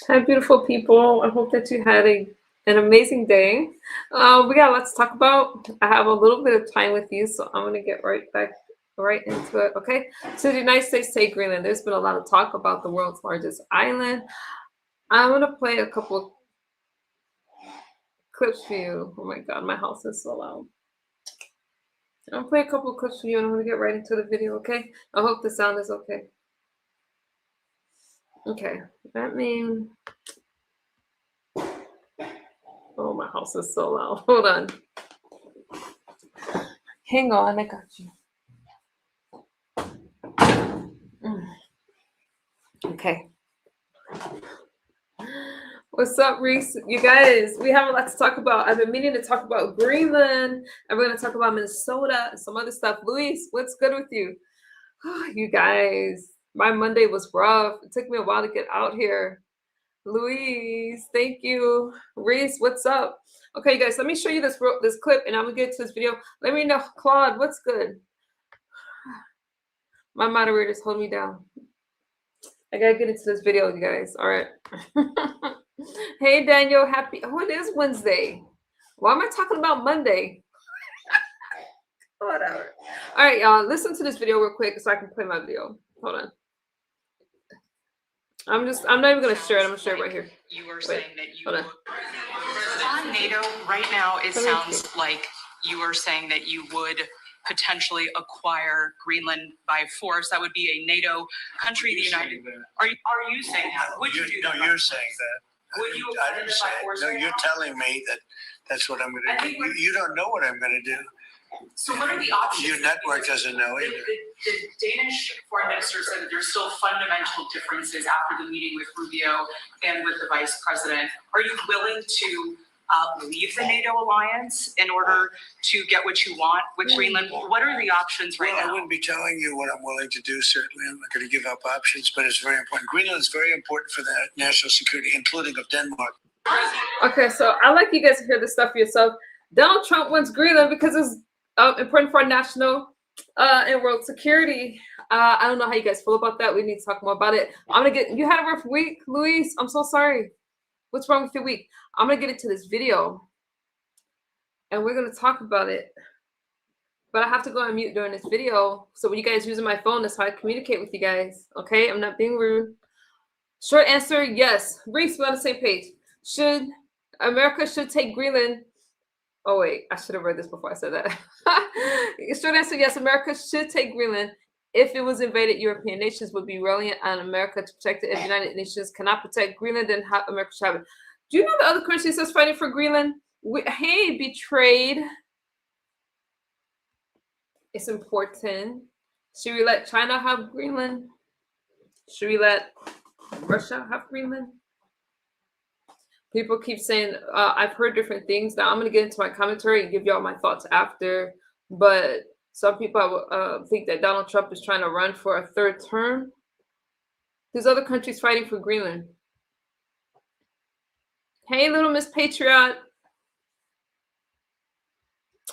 Hi, beautiful people. I hope that you had an amazing day. We got lots to talk about. I have a little bit of time with you, so I'm going to get right into it. Okay. So the United States take Greenland. There's been a lot of talk about the world's largest island. I'm going to play a couple of clips for you. Oh my God, my house is so loud. I'll play a couple of clips for you, and I'm going to get right into the video. Okay. I hope the sound is okay. Okay. That means. Oh, my house is so loud. Hold on. Hang on, I got you. Okay. What's up, Reese? You guys, we have a lot to talk about. I've been meaning to talk about Greenland, and we're going to talk about Minnesota and some other stuff. Luis, what's good with you? You guys, my Monday was rough. It took me a while to get out here. Luis, thank you. Reese, what's up? Okay, guys, let me show you this clip, and I'm going to get to this video. Let me know, Claude, what's good? My moderators hold me down. I gotta get into this video, you guys. All right. Hey, Daniel. Happy. Oh, it is Wednesday. Why am I talking about Monday? Whatever. All right, y'all. Listen to this video real quick so I can play my video. Hold on. I'm not even gonna share it. I'm gonna share it right here. You were saying that you would. On NATO right now, it sounds like you are saying that you would potentially acquire Greenland by force. That would be a NATO country. The United. Are you saying that? Would you do that? No, you're saying that. Would you I didn't say it. No, you're telling me that that's what I'm going to do. You don't know what I'm going to do. So what are the options? Your network doesn't know either. The Danish foreign minister said that there's still fundamental differences after the meeting with Rubio and with the vice president. Are you willing to leave the NATO alliance in order to get what you want with Greenland? What are the options right now? I wouldn't be telling you what I'm willing to do, certainly. I'm not going to give up options, but it's very important. Greenland is very important for the national security, including of Denmark. Okay, so I like you guys to hear this stuff for yourself. Donald Trump wants Greenland because it's important for our national and world security. I don't know how you guys feel about that. We need to talk more about it. You had a rough week, Luis. I'm so sorry. What's wrong with your week? I'm going to get into this video, and we're going to talk about it. But I have to go on mute during this video. So when you guys using my phone, that's how I communicate with you guys. Okay? I'm not being rude. Short answer, yes. Reese, we're on the same page. America should take Greenland. Oh, wait. I should have read this before I said that. Short answer, yes. America should take Greenland. If it was invaded, European nations would be relying on America to protect it. If United Nations cannot protect Greenland, then America should have it. Do you know the other countries that's fighting for Greenland? Hey, betrayed. It's important. Should we let China have Greenland? Should we let Russia have Greenland? People keep saying, I've heard different things. Now I'm going to get into my commentary and give y'all my thoughts after. But some people think that Donald Trump is trying to run for a third term. There's other countries fighting for Greenland. Hey, little Miss Patriot.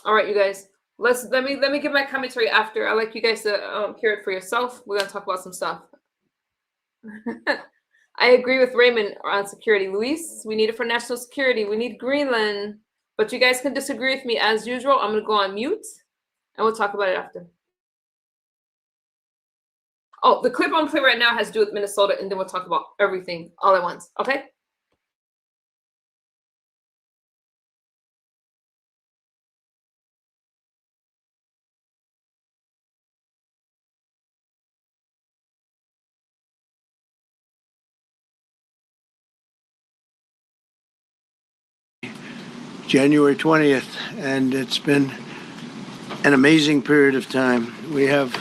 All right, you guys. Let me give my commentary after. I like you guys to hear it for yourself. We're gonna talk about some stuff. I agree with Raymond on security, Luis. We need it for national security. We need Greenland. But you guys can disagree with me as usual. I'm gonna go on mute, and we'll talk about it after. Oh, the clip I'm gonna play right now has to do with Minnesota, and then we'll talk about everything all at once. Okay? January 20th, and it's been an amazing period of time. We have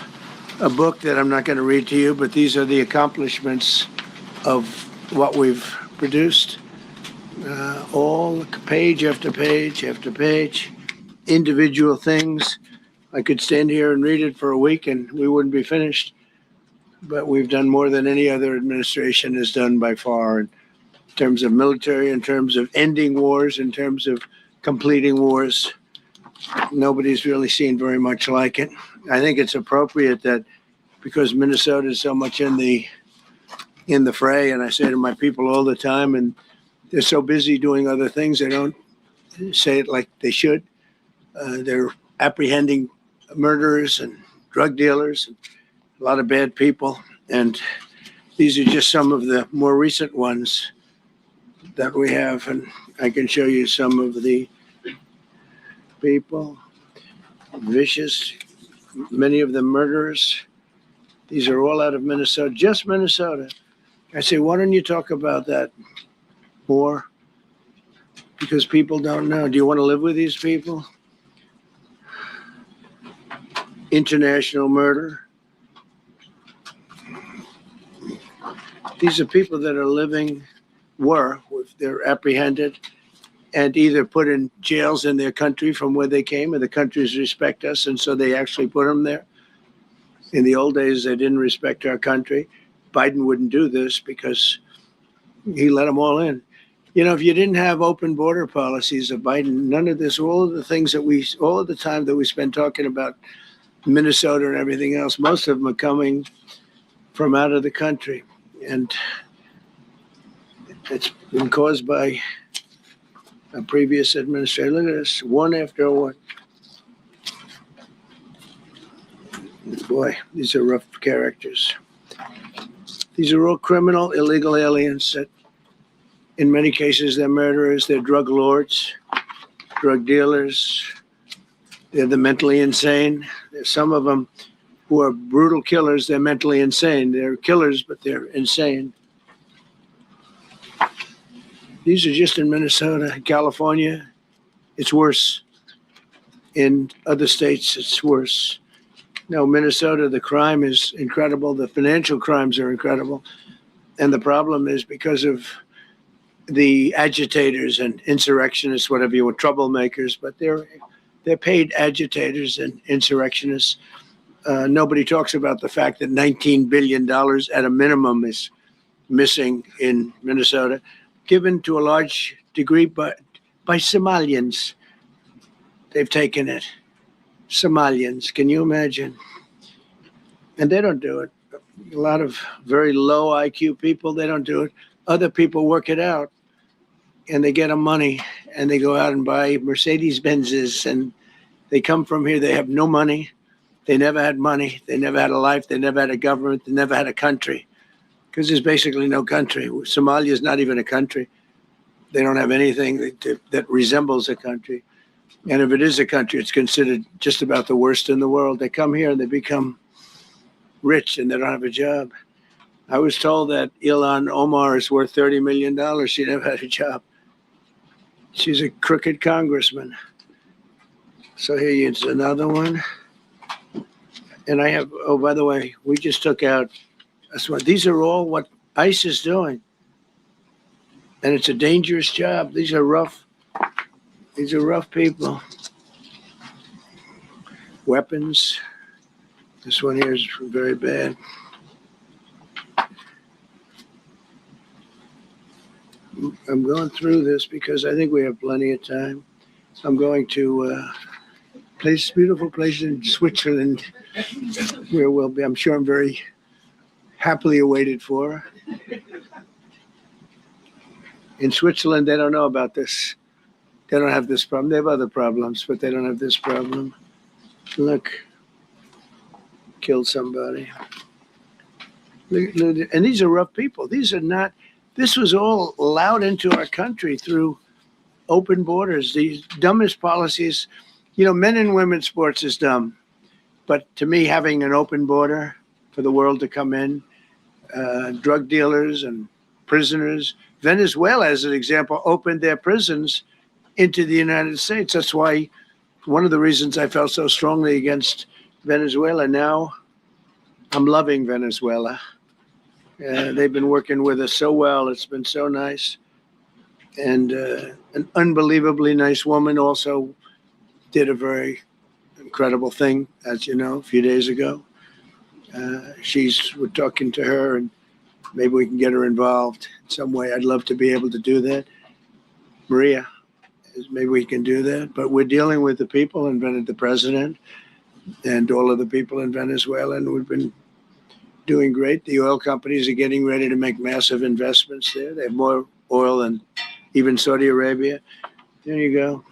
a book that I'm not going to read to you, but these are the accomplishments of what we've produced. All page after page after page, individual things. I could stand here and read it for a week and we wouldn't be finished. But we've done more than any other administration has done by far in terms of military, in terms of ending wars, in terms of completing wars. Nobody's really seen very much like it. I think it's appropriate that because Minnesota is so much in the in the fray. And I say to my people all the time, and they're so busy doing other things, they don't say it like they should. They're apprehending murderers and drug dealers and a lot of bad people. And these are just some of the more recent ones that we have. And I can show you some of the people. Vicious, many of them murderers. These are all out of Minnesota, just Minnesota. I say, why don't you talk about that more? Because people don't know. Do you want to live with these people? International murder. These are people that are living, they're apprehended and either put in jails in their country from where they came, and the countries respect us, and so they actually put them there. In the old days, they didn't respect our country. Biden wouldn't do this because he let them all in. You know, if you didn't have open border policies of Biden, none of this, all of the things that all of the time that we spend talking about Minnesota and everything else, most of them are coming from out of the country. And it's been caused by a previous administration. Look at this, one after one. Boy, these are rough characters. These are all criminal, illegal aliens that, in many cases, they're murderers, they're drug lords, drug dealers. They're the mentally insane. There's some of them who are brutal killers. They're mentally insane. They're killers, but they're insane. These are just in Minnesota, California. It's worse. In other states, it's worse. No, Minnesota, the crime is incredible. The financial crimes are incredible. And the problem is because of the agitators and insurrectionists, whatever you want, troublemakers, but they're paid agitators and insurrectionists. Nobody talks about the fact that $19 billion at a minimum is missing in Minnesota, given to a large degree by Somalians. They've taken it. Somalians, can you imagine? And they don't do it. A lot of very low IQ people, they don't do it. Other people work it out, and they get them money, and they go out and buy Mercedes-Benzes, and they come from here, they have no money. They never had money. They never had a life. They never had a government. They never had a country, because there's basically no country. Somalia is not even a country. They don't have anything that resembles a country. And if it is a country, it's considered just about the worst in the world. They come here and they become rich and they don't have a job. I was told that Ilhan Omar is worth $30 million. She never had a job. She's a crooked congressman. So here's another one. And I have, oh, by the way, we just took out, these are all what ICE is doing. And it's a dangerous job. These are rough people. Weapons. This one here is very bad. I'm going through this because I think we have plenty of time. I'm going to beautiful place in Switzerland where we'll be. I'm sure I'm very happily awaited for. In Switzerland, they don't know about this. They don't have this problem. They have other problems, but they don't have this problem. Look, killed somebody. And these are rough people. These are not, this was all allowed into our country through open borders. These dumbest policies, you know, men and women's sports is dumb. But to me, having an open border for the world to come in, drug dealers and prisoners, Venezuela, as an example, opened their prisons into the United States. That's why one of the reasons I felt so strongly against Venezuela. Now I'm loving Venezuela. They've been working with us so well. It's been so nice. And an unbelievably nice woman also did a very incredible thing, as you know, a few days ago. We're talking to her, and maybe we can get her involved in some way. I'd love to be able to do that. Maria, maybe we can do that. But we're dealing with the people and the president and all of the people in Venezuela, and we've been doing great. The oil companies are getting ready to make massive investments there. They have more oil than even Saudi Arabia. There you go.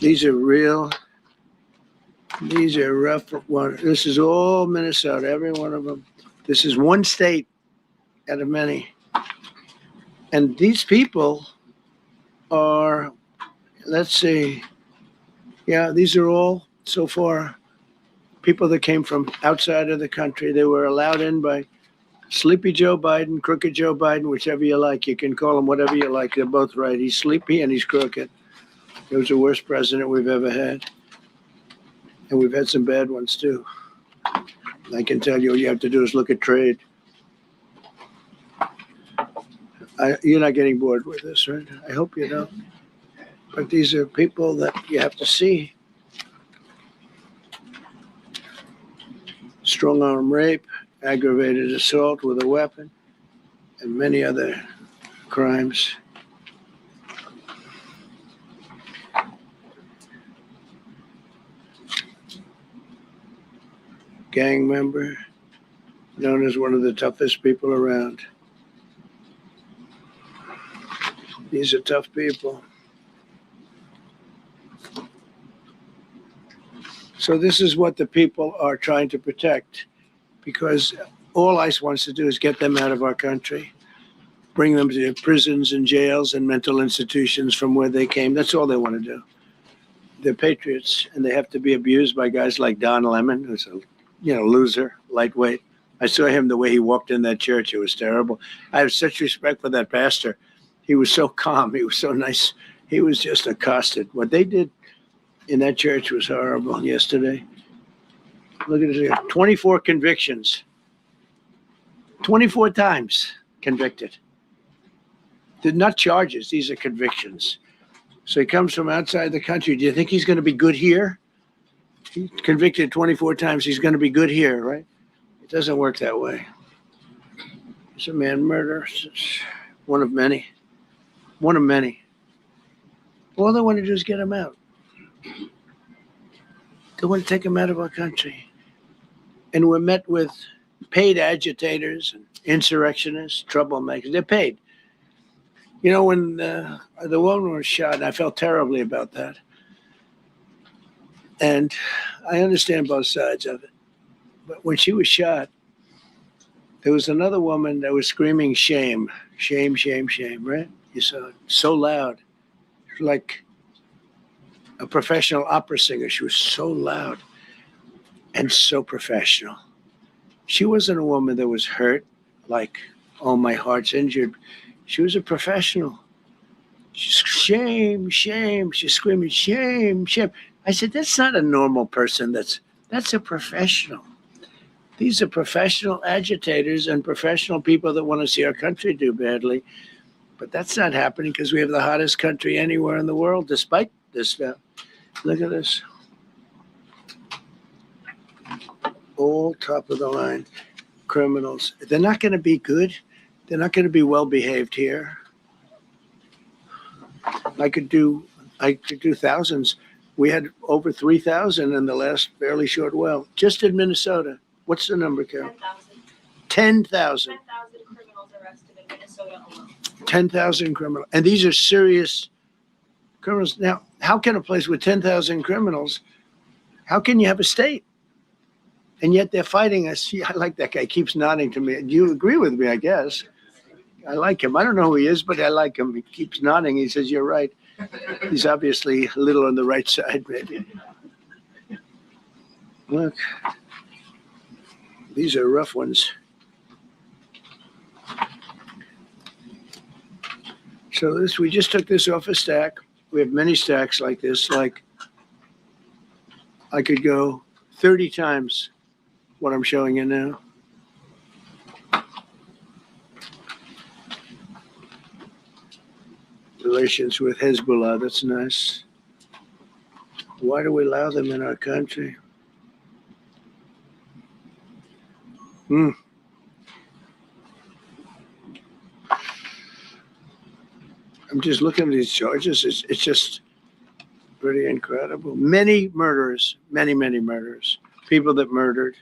These are rough ones. This is all Minnesota, every one of them. This is one state out of many. And these people are, let's see, yeah, these are all so far people that came from outside of the country. They were allowed in by Sleepy Joe Biden, Crooked Joe Biden, whichever you like. You can call him whatever you like. They're both right. He's sleepy and he's crooked. He was the worst president we've ever had. And we've had some bad ones too. I can tell you, all you have to do is look at trade. You're not getting bored with this, right? I hope you don't. But these are people that you have to see. Strong arm rape, aggravated assault with a weapon, and many other crimes. Gang member, known as one of the toughest people around. These are tough people. So this is what the people are trying to protect, because all ICE wants to do is get them out of our country, bring them to prisons and jails and mental institutions from where they came. That's all they want to do. They're patriots, and they have to be abused by guys like Don Lemon, who's a loser, lightweight. I saw him the way he walked in that church. It was terrible. I have such respect for that pastor. He was so calm. He was so nice. He was just accosted. What they did in that church was horrible yesterday. Look at this here. 24 convictions. 24 times convicted. They're not charges. These are convictions. So he comes from outside the country. Do you think he's going to be good here? He's convicted 24 times. He's going to be good here, right? It doesn't work that way. It's a man murder. It's one of many. One of many. All they want to do is get him out. They want to take him out of our country. And we're met with paid agitators and insurrectionists, troublemakers. They're paid. You know, when the woman was shot, I felt terribly about that. And I understand both sides of it. But when she was shot, there was another woman that was screaming shame, shame, shame, shame, right? You saw it so loud, like a professional opera singer. She was so loud and so professional. She wasn't a woman that was hurt, like, oh, my heart's injured. She was a professional. She's shame, shame. She's screaming shame, shame. I said, that's not a normal person. That's a professional. These are professional agitators and professional people that want to see our country do badly. But that's not happening because we have the hottest country anywhere in the world, despite this stuff. Look at this. All top of the line criminals. They're not going to be good. They're not going to be well behaved here. I could do thousands. We had over 3,000 in the last fairly short while, just in Minnesota. What's the number, Carol? 10,000. 10,000. 10,000 criminals arrested in Minnesota alone. 10,000 criminals. And these are serious criminals. Now, how can a place with 10,000 criminals, how can you have a state? And yet they're fighting us. I like that guy. He keeps nodding to me. Do you agree with me, I guess? I like him. I don't know who he is, but I like him. He keeps nodding. He says, you're right. He's obviously a little on the right side, maybe. Look. These are rough ones. So we just took this off a stack. We have many stacks like this. Like, I could go 30 times what I'm showing you now. Relations with Hezbollah, that's nice. Why do we allow them in our country? I'm just looking at these charges. It's just pretty incredible. Many murderers, many murderers. People that murdered.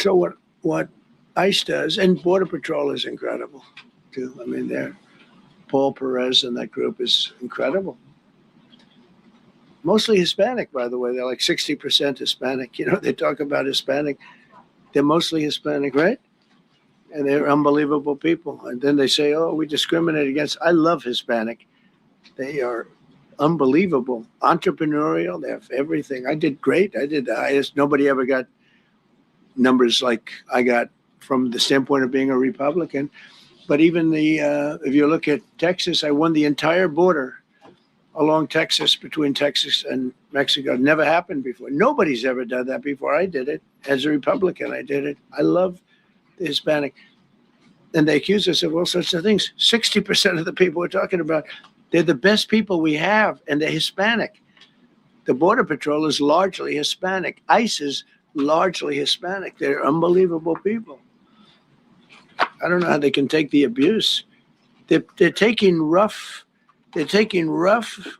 So what ICE does, and Border Patrol is incredible too. I mean, Paul Perez and that group is incredible. Mostly Hispanic, by the way. They're like 60% Hispanic. You know, they talk about Hispanic. They're mostly Hispanic, right? And they're unbelievable people. And then they say, oh, we discriminate against. I love Hispanic. They are unbelievable, entrepreneurial. They have everything. I did great. I did the highest. Nobody ever got numbers like I got from the standpoint of being a Republican. But even if you look at Texas, I won the entire border along Texas, between Texas and Mexico. It never happened before. Nobody's ever done that before. I did it as a Republican. I did it. I love the Hispanic. And they accuse us of all sorts of things. 60% of the people we're talking about, they're the best people we have, and they're Hispanic. The Border Patrol is largely Hispanic. ICE is largely Hispanic. They're unbelievable people. I don't know how they can take the abuse. They're taking rough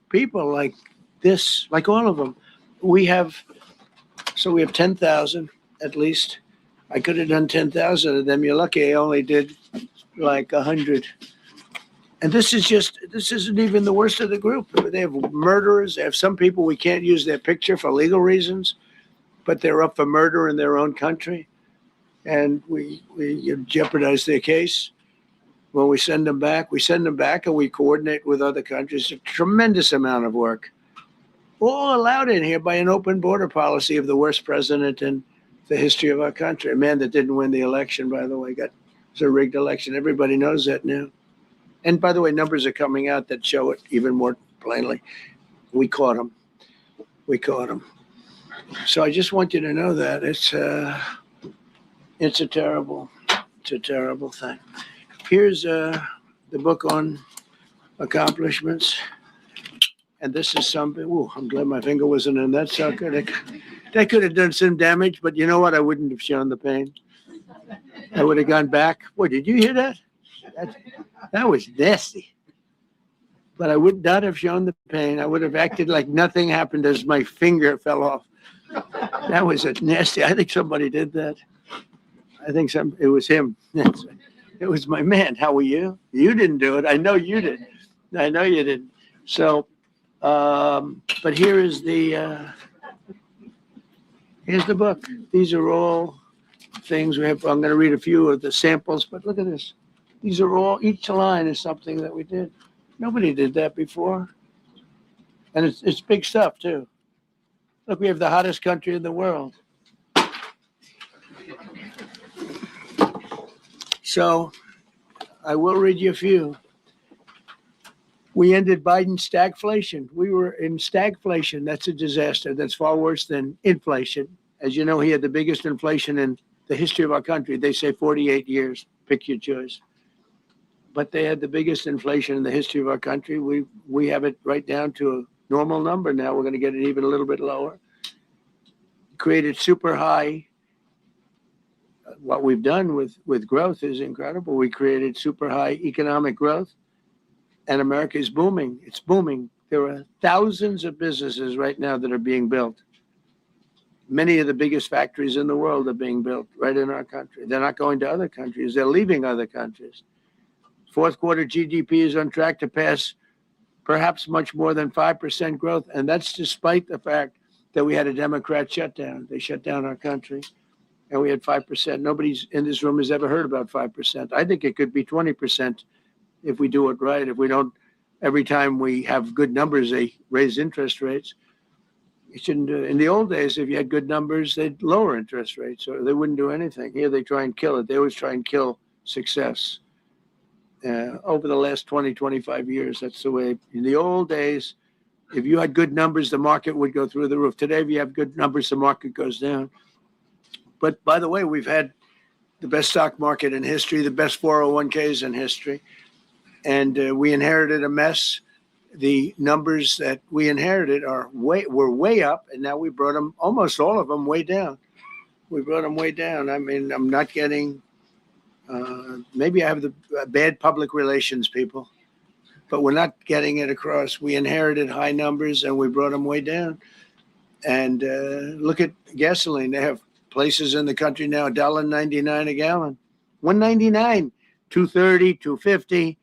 people like this, like all of them. We have 10,000 at least. I could have done 10,000 of them. You're lucky I only did like 100. And this isn't even the worst of the group. They have murderers. They have some people we can't use their picture for legal reasons, but they're up for murder in their own country. And we jeopardize their case. When we send them back and we coordinate with other countries. A tremendous amount of work. All allowed in here by an open border policy of the worst president in the history of our country. A man that didn't win the election, by the way, it's a rigged election. Everybody knows that now. And by the way, numbers are coming out that show it even more plainly. We caught him. So I just want you to know that it's a terrible thing. Here's the book on accomplishments. And this is something, I'm glad my finger wasn't in that sucker. That could have done some damage, but you know what? I wouldn't have shown the pain. I would have gone back. Boy, did you hear that? That was nasty. But I would not have shown the pain. I would have acted like nothing happened as my finger fell off. That was a nasty. I think somebody did that. It was him. It was my man. How were you? You didn't do it. I know you did. I know you didn't. So, but here's the book. These are all things we have. I'm going to read a few of the samples, but look at this. These are all, each line is something that we did. Nobody did that before. And it's big stuff too. Look, we have the hottest country in the world. So I will read you a few. We ended Biden's stagflation. We were in stagflation. That's a disaster. That's far worse than inflation. As you know, he had the biggest inflation in the history of our country. They say 48 years. Pick your choice. But they had the biggest inflation in the history of our country. We have it right down to a normal number now. We're going to get it even a little bit lower. Created super high. What we've done with growth is incredible. We created super high economic growth, and America is booming. It's booming. There are thousands of businesses right now that are being built. Many of the biggest factories in the world are being built right in our country. They're not going to other countries. They're leaving other countries. Fourth quarter GDP is on track to pass perhaps much more than 5% growth, and that's despite the fact that we had a Democrat shutdown. They shut down our country. And we had 5%. Nobody's in this room has ever heard about 5%. I think it could be 20% if we do it right. If we don't, every time we have good numbers, they raise interest rates. You shouldn't do it. In the old days, if you had good numbers, they'd lower interest rates, or they wouldn't do anything. Here, they try and kill it. They always try and kill success. Over the last 20, 25 years, that's the way. In the old days, if you had good numbers, the market would go through the roof. Today, if you have good numbers, the market goes down. But by the way, we've had the best stock market in history, the best 401ks in history, and we inherited a mess. The numbers that we inherited were way up, and now we brought them, almost all of them, way down. We brought them way down. I mean, I'm not getting, maybe I have the bad public relations people, but we're not getting it across. We inherited high numbers, and we brought them way down. And look at gasoline. They have places in the country now, $1.99 a gallon. $1.99, $2.30, $2.50.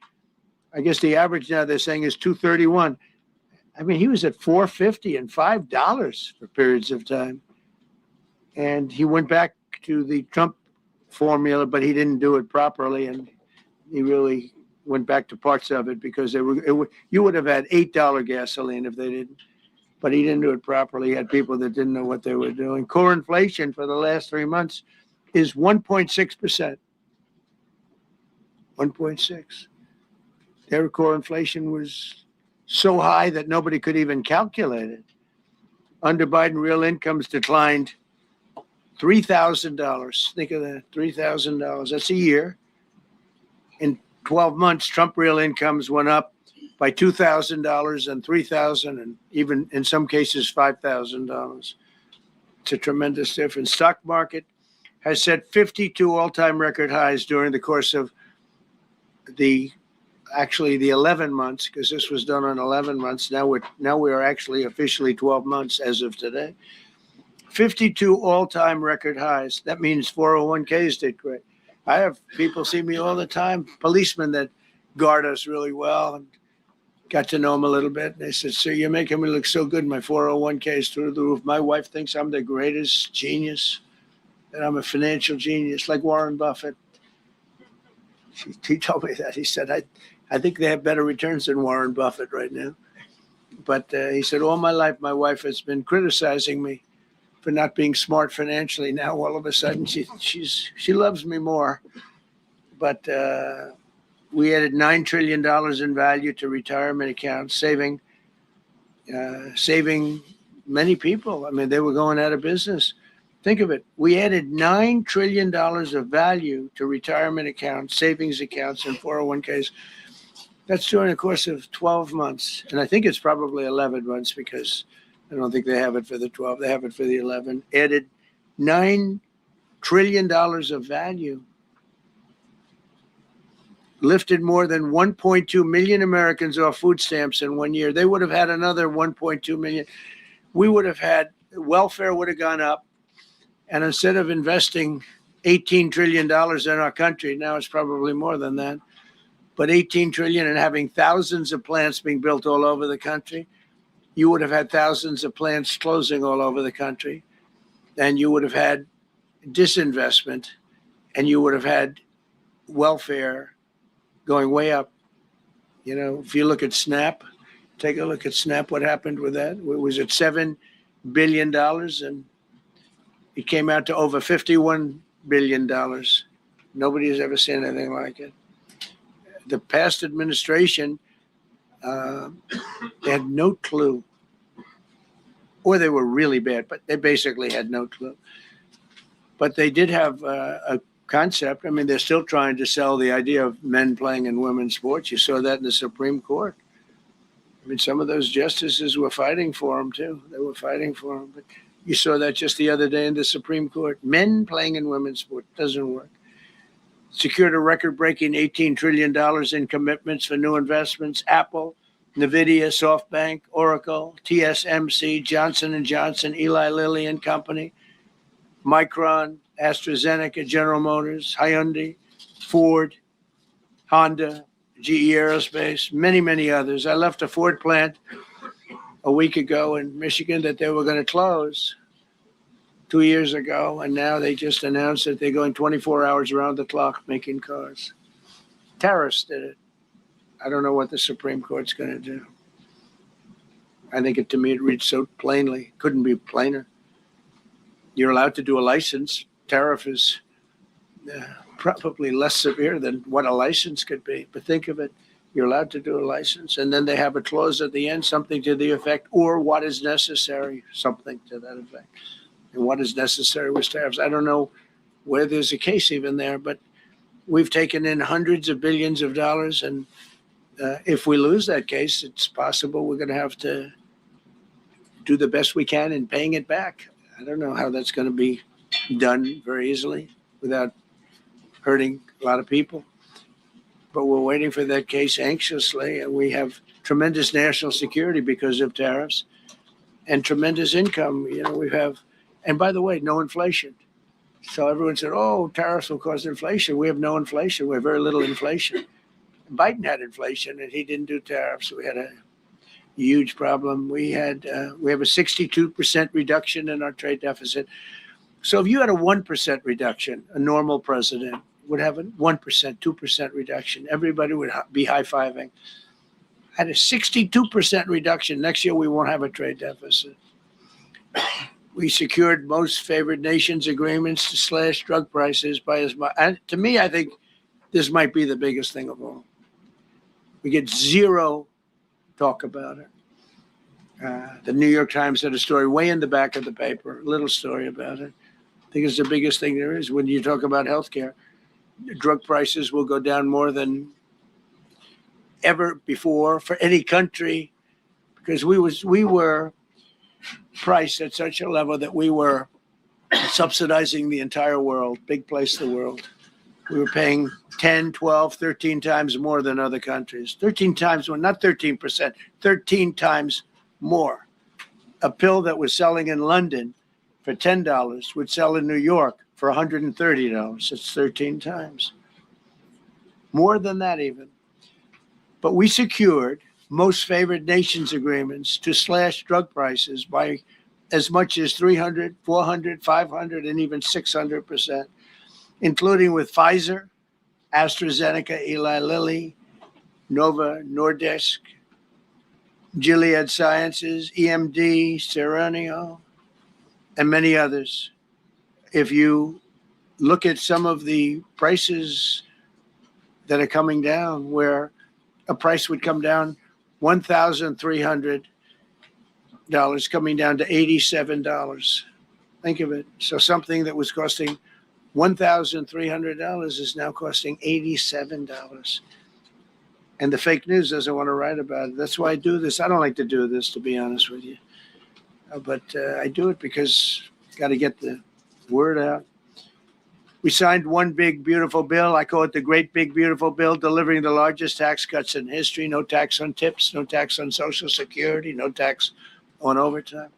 I guess the average now they're saying is $2.31. I mean, he was at $4.50 and $5 for periods of time. And he went back to the Trump formula, but he didn't do it properly. And he really went back to parts of it because you would have had $8 gasoline if they didn't. But he didn't do it properly. He had people that didn't know what they were doing. Core inflation for the last 3 months is 1.6%. 1.6. Their core inflation was so high that nobody could even calculate it. Under Biden, real incomes declined $3,000. Think of that, $3,000. That's a year. In 12 months, Trump real incomes went up by $2,000 and $3,000 and even in some cases $5,000. It's a tremendous difference. Stock market has set 52 all-time record highs during the course of the 11 months, because this was done on 11 months. Now we are actually officially 12 months as of today. 52 all-time record highs. That means 401ks did great. I have people see me all the time, policemen that guard us really well, and got to know them a little bit. And they said, "Sir, you're making me look so good. My 401k is through the roof. My wife thinks I'm the greatest genius, and I'm a financial genius, like Warren Buffett." He told me that. He said, I think they have better returns than Warren Buffett right now. But he said, all my life, my wife has been criticizing me for not being smart financially. Now, all of a sudden, she loves me more. But we added $9 trillion in value to retirement accounts, saving many people. I mean, they were going out of business. Think of it. We added $9 trillion of value to retirement accounts, savings accounts, and 401ks. That's during the course of 12 months. And I think it's probably 11 months because I don't think they have it for the 12. They have it for the 11. Added $9 trillion of value. Lifted more than 1.2 million Americans off food stamps in 1 year. They would have had another 1.2 million. We would have had, welfare would have gone up. And instead of investing $18 trillion in our country, now it's probably more than that, but $18 trillion and having thousands of plants being built all over the country, you would have had thousands of plants closing all over the country. And you would have had disinvestment, and you would have had welfare going way up. You know, if you look at SNAP, take a look at SNAP, what happened with that? It was at $7 billion, and it came out to over $51 billion. Nobody has ever seen anything like it. The past administration, they had no clue. Or they were really bad, but they basically had no clue. But they did have a concept. I mean, they're still trying to sell the idea of men playing in women's sports. You saw that in the Supreme Court. I mean, some of those justices were fighting for them, too. They were fighting for them. But you saw that just the other day in the Supreme Court. Men playing in women's sport doesn't work. Secured a record-breaking $18 trillion in commitments for new investments. Apple, NVIDIA, SoftBank, Oracle, TSMC, Johnson & Johnson, Eli Lilly and Company, Micron, AstraZeneca, General Motors, Hyundai, Ford, Honda, GE Aerospace, many, many others. I left a Ford plant a week ago in Michigan that they were going to close 2 years ago, and now they just announced that they're going 24 hours around the clock making cars. Tariffs did it. I don't know what the Supreme Court's going to do. I think to me it reads so plainly. Couldn't be plainer. You're allowed to do a license. Tariff is probably less severe than what a license could be. But think of it. You're allowed to do a license, and then they have a clause at the end, something to the effect, or what is necessary, something to that effect. And what is necessary with tariffs. I don't know where there's a case even there, but we've taken in hundreds of billions of dollars, and if we lose that case, it's possible we're going to have to do the best we can in paying it back. I don't know how that's going to be done very easily without hurting a lot of people. But we're waiting for that case anxiously, and we have tremendous national security because of tariffs and tremendous income. You know, we have, and by the way, no inflation. So everyone said, oh, tariffs will cause inflation. We have no inflation. We have very little inflation. Biden had inflation and he didn't do tariffs. We had a huge problem. We have a 62% reduction in our trade deficit. So if you had a 1% reduction, a normal president would have a 1%, 2% reduction. Everybody would be high-fiving. At a 62% reduction, next year we won't have a trade deficit. We secured most favored nations agreements to slash drug prices by as much. And to me, I think this might be the biggest thing of all. We get zero talk about it. The New York Times had a story way in the back of the paper, a little story about it. I think it's the biggest thing there is when you talk about healthcare. Drug prices will go down more than ever before for any country because we were priced at such a level that we were subsidizing the entire world, big place in the world. We were paying 10, 12, 13 times more than other countries. 13 times more, not 13%, 13 times more. A pill that was selling in London for $10 would sell in New York for $130. It's 13 times. More than that even. But we secured most favored nations agreements to slash drug prices by as much as 300, 400, 500, and even 600%, including with Pfizer, AstraZeneca, Eli Lilly, Nova Nordisk, Gilead Sciences, EMD, Serenio, and many others. If you look at some of the prices that are coming down, where a price would come down $1,300 coming down to $87. Think of it. So something that was costing $1,300 is now costing $87. And the fake news doesn't want to write about it. That's why I do this. I don't like to do this, to be honest with you. But I do it because got to get the word out. We signed one big, beautiful bill. I call it the Great Big Beautiful Bill, delivering the largest tax cuts in history. No tax on tips, no tax on Social Security, no tax on overtime.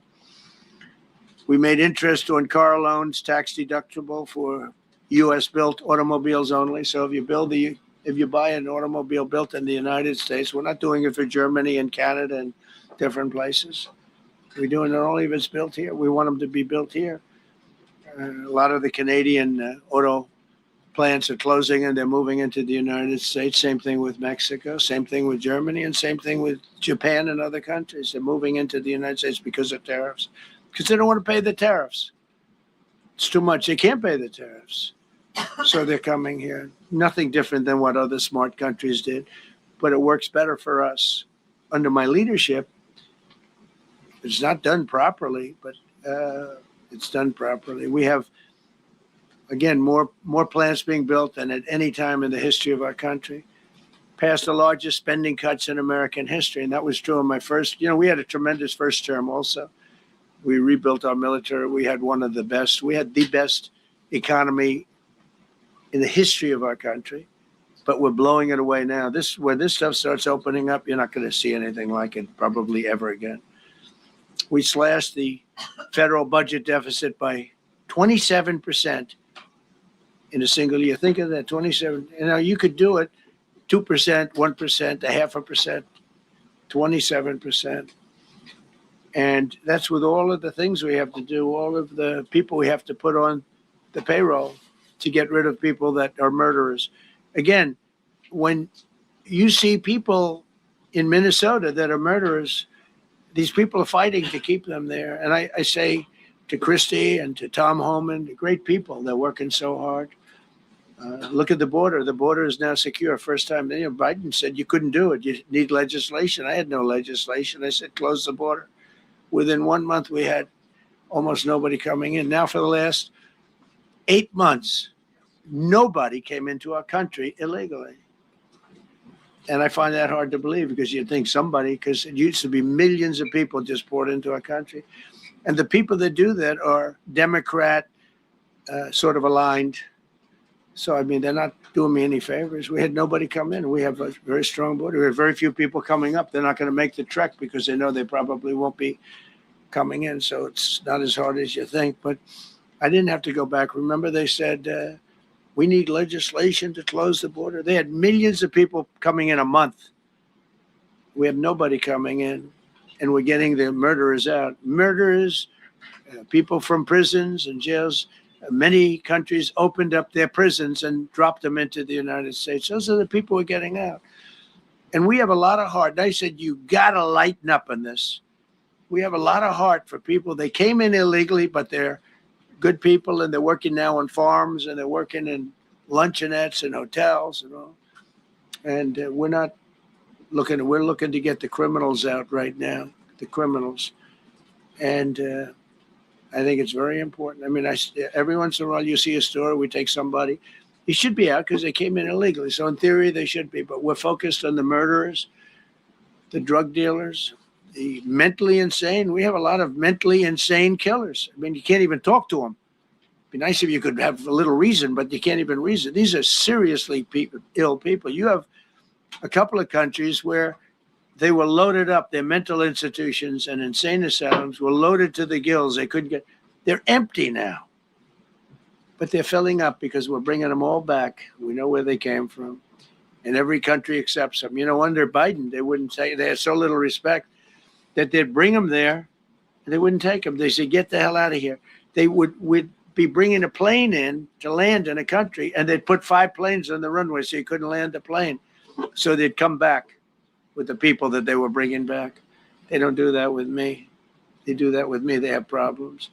We made interest on car loans tax deductible for U.S.-built automobiles only. So if you buy an automobile built in the United States, we're not doing it for Germany and Canada and different places. We're doing it only if it's built here. We want them to be built here. A lot of the Canadian auto plants are closing and they're moving into the United States. Same thing with Mexico, same thing with Germany, and same thing with Japan and other countries. They're moving into the United States because of tariffs, because they don't want to pay the tariffs. It's too much. They can't pay the tariffs. So they're coming here. Nothing different than what other smart countries did, but it works better for us. Under my leadership, it's not done properly, but it's done properly. We have, again, more plants being built than at any time in the history of our country. Passed the largest spending cuts in American history, and that was true in my first. We had a tremendous first term also. We rebuilt our military. We had one of the best. We had the best economy in the history of our country, but we're blowing it away now. When this stuff starts opening up, you're not going to see anything like it probably ever again. We slashed the federal budget deficit by 27% in a single year. Think of that, 27. You could do it 2%, 1%, 0.5%, 27%. And that's with all of the things we have to do, all of the people we have to put on the payroll to get rid of people that are murderers. Again, when you see people in Minnesota that are murderers, these people are fighting to keep them there. And I say to Christie and to Tom Homan, great people, they're working so hard. Look at the border. The border is now secure. First time, Biden said you couldn't do it. You need legislation. I had no legislation. I said, close the border. Within 1 month, we had almost nobody coming in. Now for the last 8 months, nobody came into our country illegally. And I find that hard to believe because you'd think somebody, because it used to be millions of people just poured into our country. And the people that do that are Democrat sort of aligned. So, they're not doing me any favors. We had nobody come in. We have a very strong border. We have very few people coming up. They're not going to make the trek because they know they probably won't be coming in. So it's not as hard as you think. But I didn't have to go back. Remember, they said, we need legislation to close the border. They had millions of people coming in a month. We have nobody coming in, and we're getting the murderers out. Murderers, people from prisons and jails. Many countries opened up their prisons and dropped them into the United States. Those are the people who are getting out. And we have a lot of heart. And I said, you got to lighten up on this. We have a lot of heart for people. They came in illegally, but they're good people, and they're working now on farms, and they're working in luncheonettes and hotels and all. And we're looking to get the criminals out right now, the criminals. And I think it's very important. I mean, every once in a while you see a story, we take somebody. He should be out because they came in illegally. So in theory, they should be. But we're focused on the murderers, the drug dealers, the mentally insane. We have a lot of mentally insane killers. I mean, you can't even talk to them. It'd be nice if you could have a little reason, but you can't even reason. These are seriously ill people. You have a couple of countries where they were loaded up. Their mental institutions and insane asylums were loaded to the gills. They couldn't get. They're empty now. But they're filling up because we're bringing them all back. We know where they came from. And every country accepts them. You know, under Biden, they wouldn't take, they had so little respect that they'd bring them there and they wouldn't take them. They said, get the hell out of here. They would be bringing a plane in to land in a country, and they'd put 5 planes on the runway so you couldn't land the plane. So they'd come back with the people that they were bringing back. They don't do that with me. They do that with me. They have problems.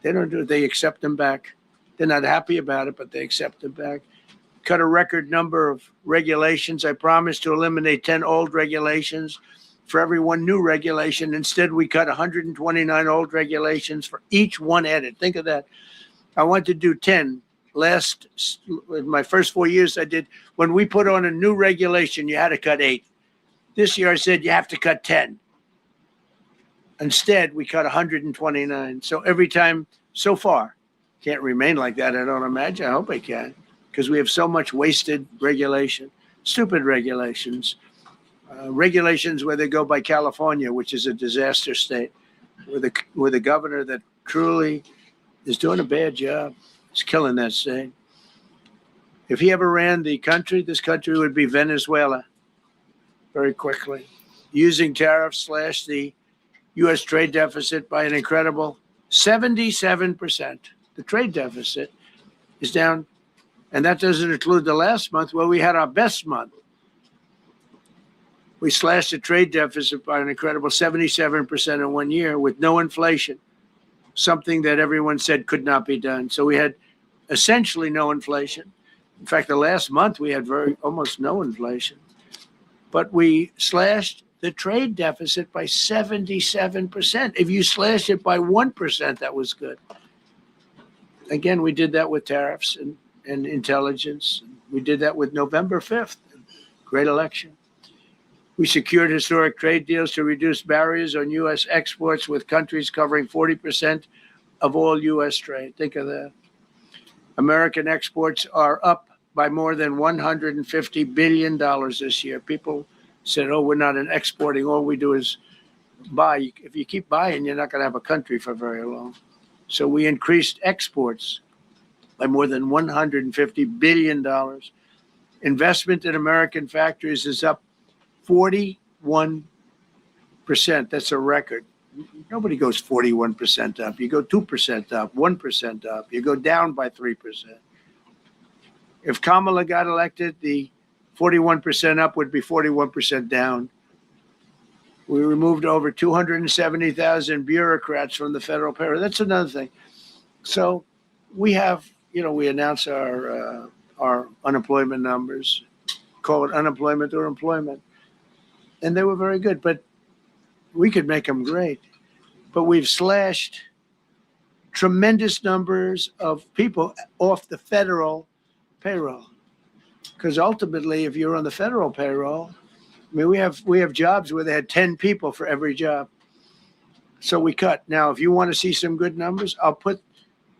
They don't do it. They accept them back. They're not happy about it, but they accept them back. Cut a record number of regulations. I promised to eliminate 10 old regulations for every one new regulation. Instead, we cut 129 old regulations for each one added. Think of that. I want to do 10. In my first 4 years, I did. When we put on a new regulation, you had to cut 8. This year, I said you have to cut 10. Instead, we cut 129. So every time, so far, can't remain like that, I don't imagine. I hope I can, because we have so much wasted regulation, stupid regulations, regulations where they go by California, which is a disaster state, with a governor that truly is doing a bad job. He's killing that state. If he ever ran the country, this country would be Venezuela very quickly. Using tariffs slash the U.S. trade deficit by an incredible 77%. The trade deficit is down, and that doesn't include the last month where we had our best month. We slashed the trade deficit by an incredible 77% in 1 year with no inflation, something that everyone said could not be done. So we had essentially no inflation. In fact, the last month we had almost no inflation. But we slashed the trade deficit by 77%. If you slashed it by 1%, that was good. Again, we did that with tariffs and intelligence. We did that with November 5th, great election. We secured historic trade deals to reduce barriers on U.S. exports with countries covering 40% of all U.S. trade. Think of that. American exports are up by more than $150 billion this year. People said, oh, we're not exporting. All we do is buy. If you keep buying, you're not going to have a country for very long. So we increased exports by more than $150 billion. Investment in American factories is up 41%. That's a record. Nobody goes 41% up. You go 2% up, 1% up. You go down by 3%. If Kamala got elected, the 41% up would be 41% down. We removed over 270,000 bureaucrats from the federal payroll. That's another thing. So we have, we announce our unemployment numbers, call it unemployment or employment. And they were very good, but we could make them great. But we've slashed tremendous numbers of people off the federal payroll. Because ultimately, if you're on the federal payroll, I mean, we have jobs where they had 10 people for every job. So we cut. Now, if you want to see some good numbers, I'll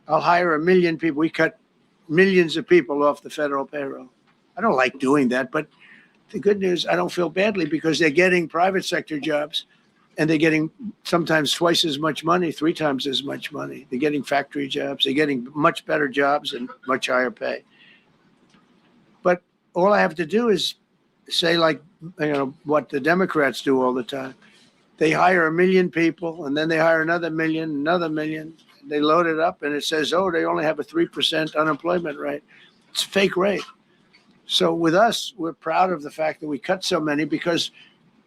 hire 1 million people. We cut millions of people off the federal payroll. I don't like doing that, but the good news, I don't feel badly because they're getting private sector jobs. And they're getting sometimes twice as much money, 3 times as much money. They're getting factory jobs. They're getting much better jobs and much higher pay. But all I have to do is say, like, what the Democrats do all the time. They hire 1 million people, and then they hire another million. They load it up, and it says, oh, they only have a 3% unemployment rate. It's a fake rate. So with us, we're proud of the fact that we cut so many because,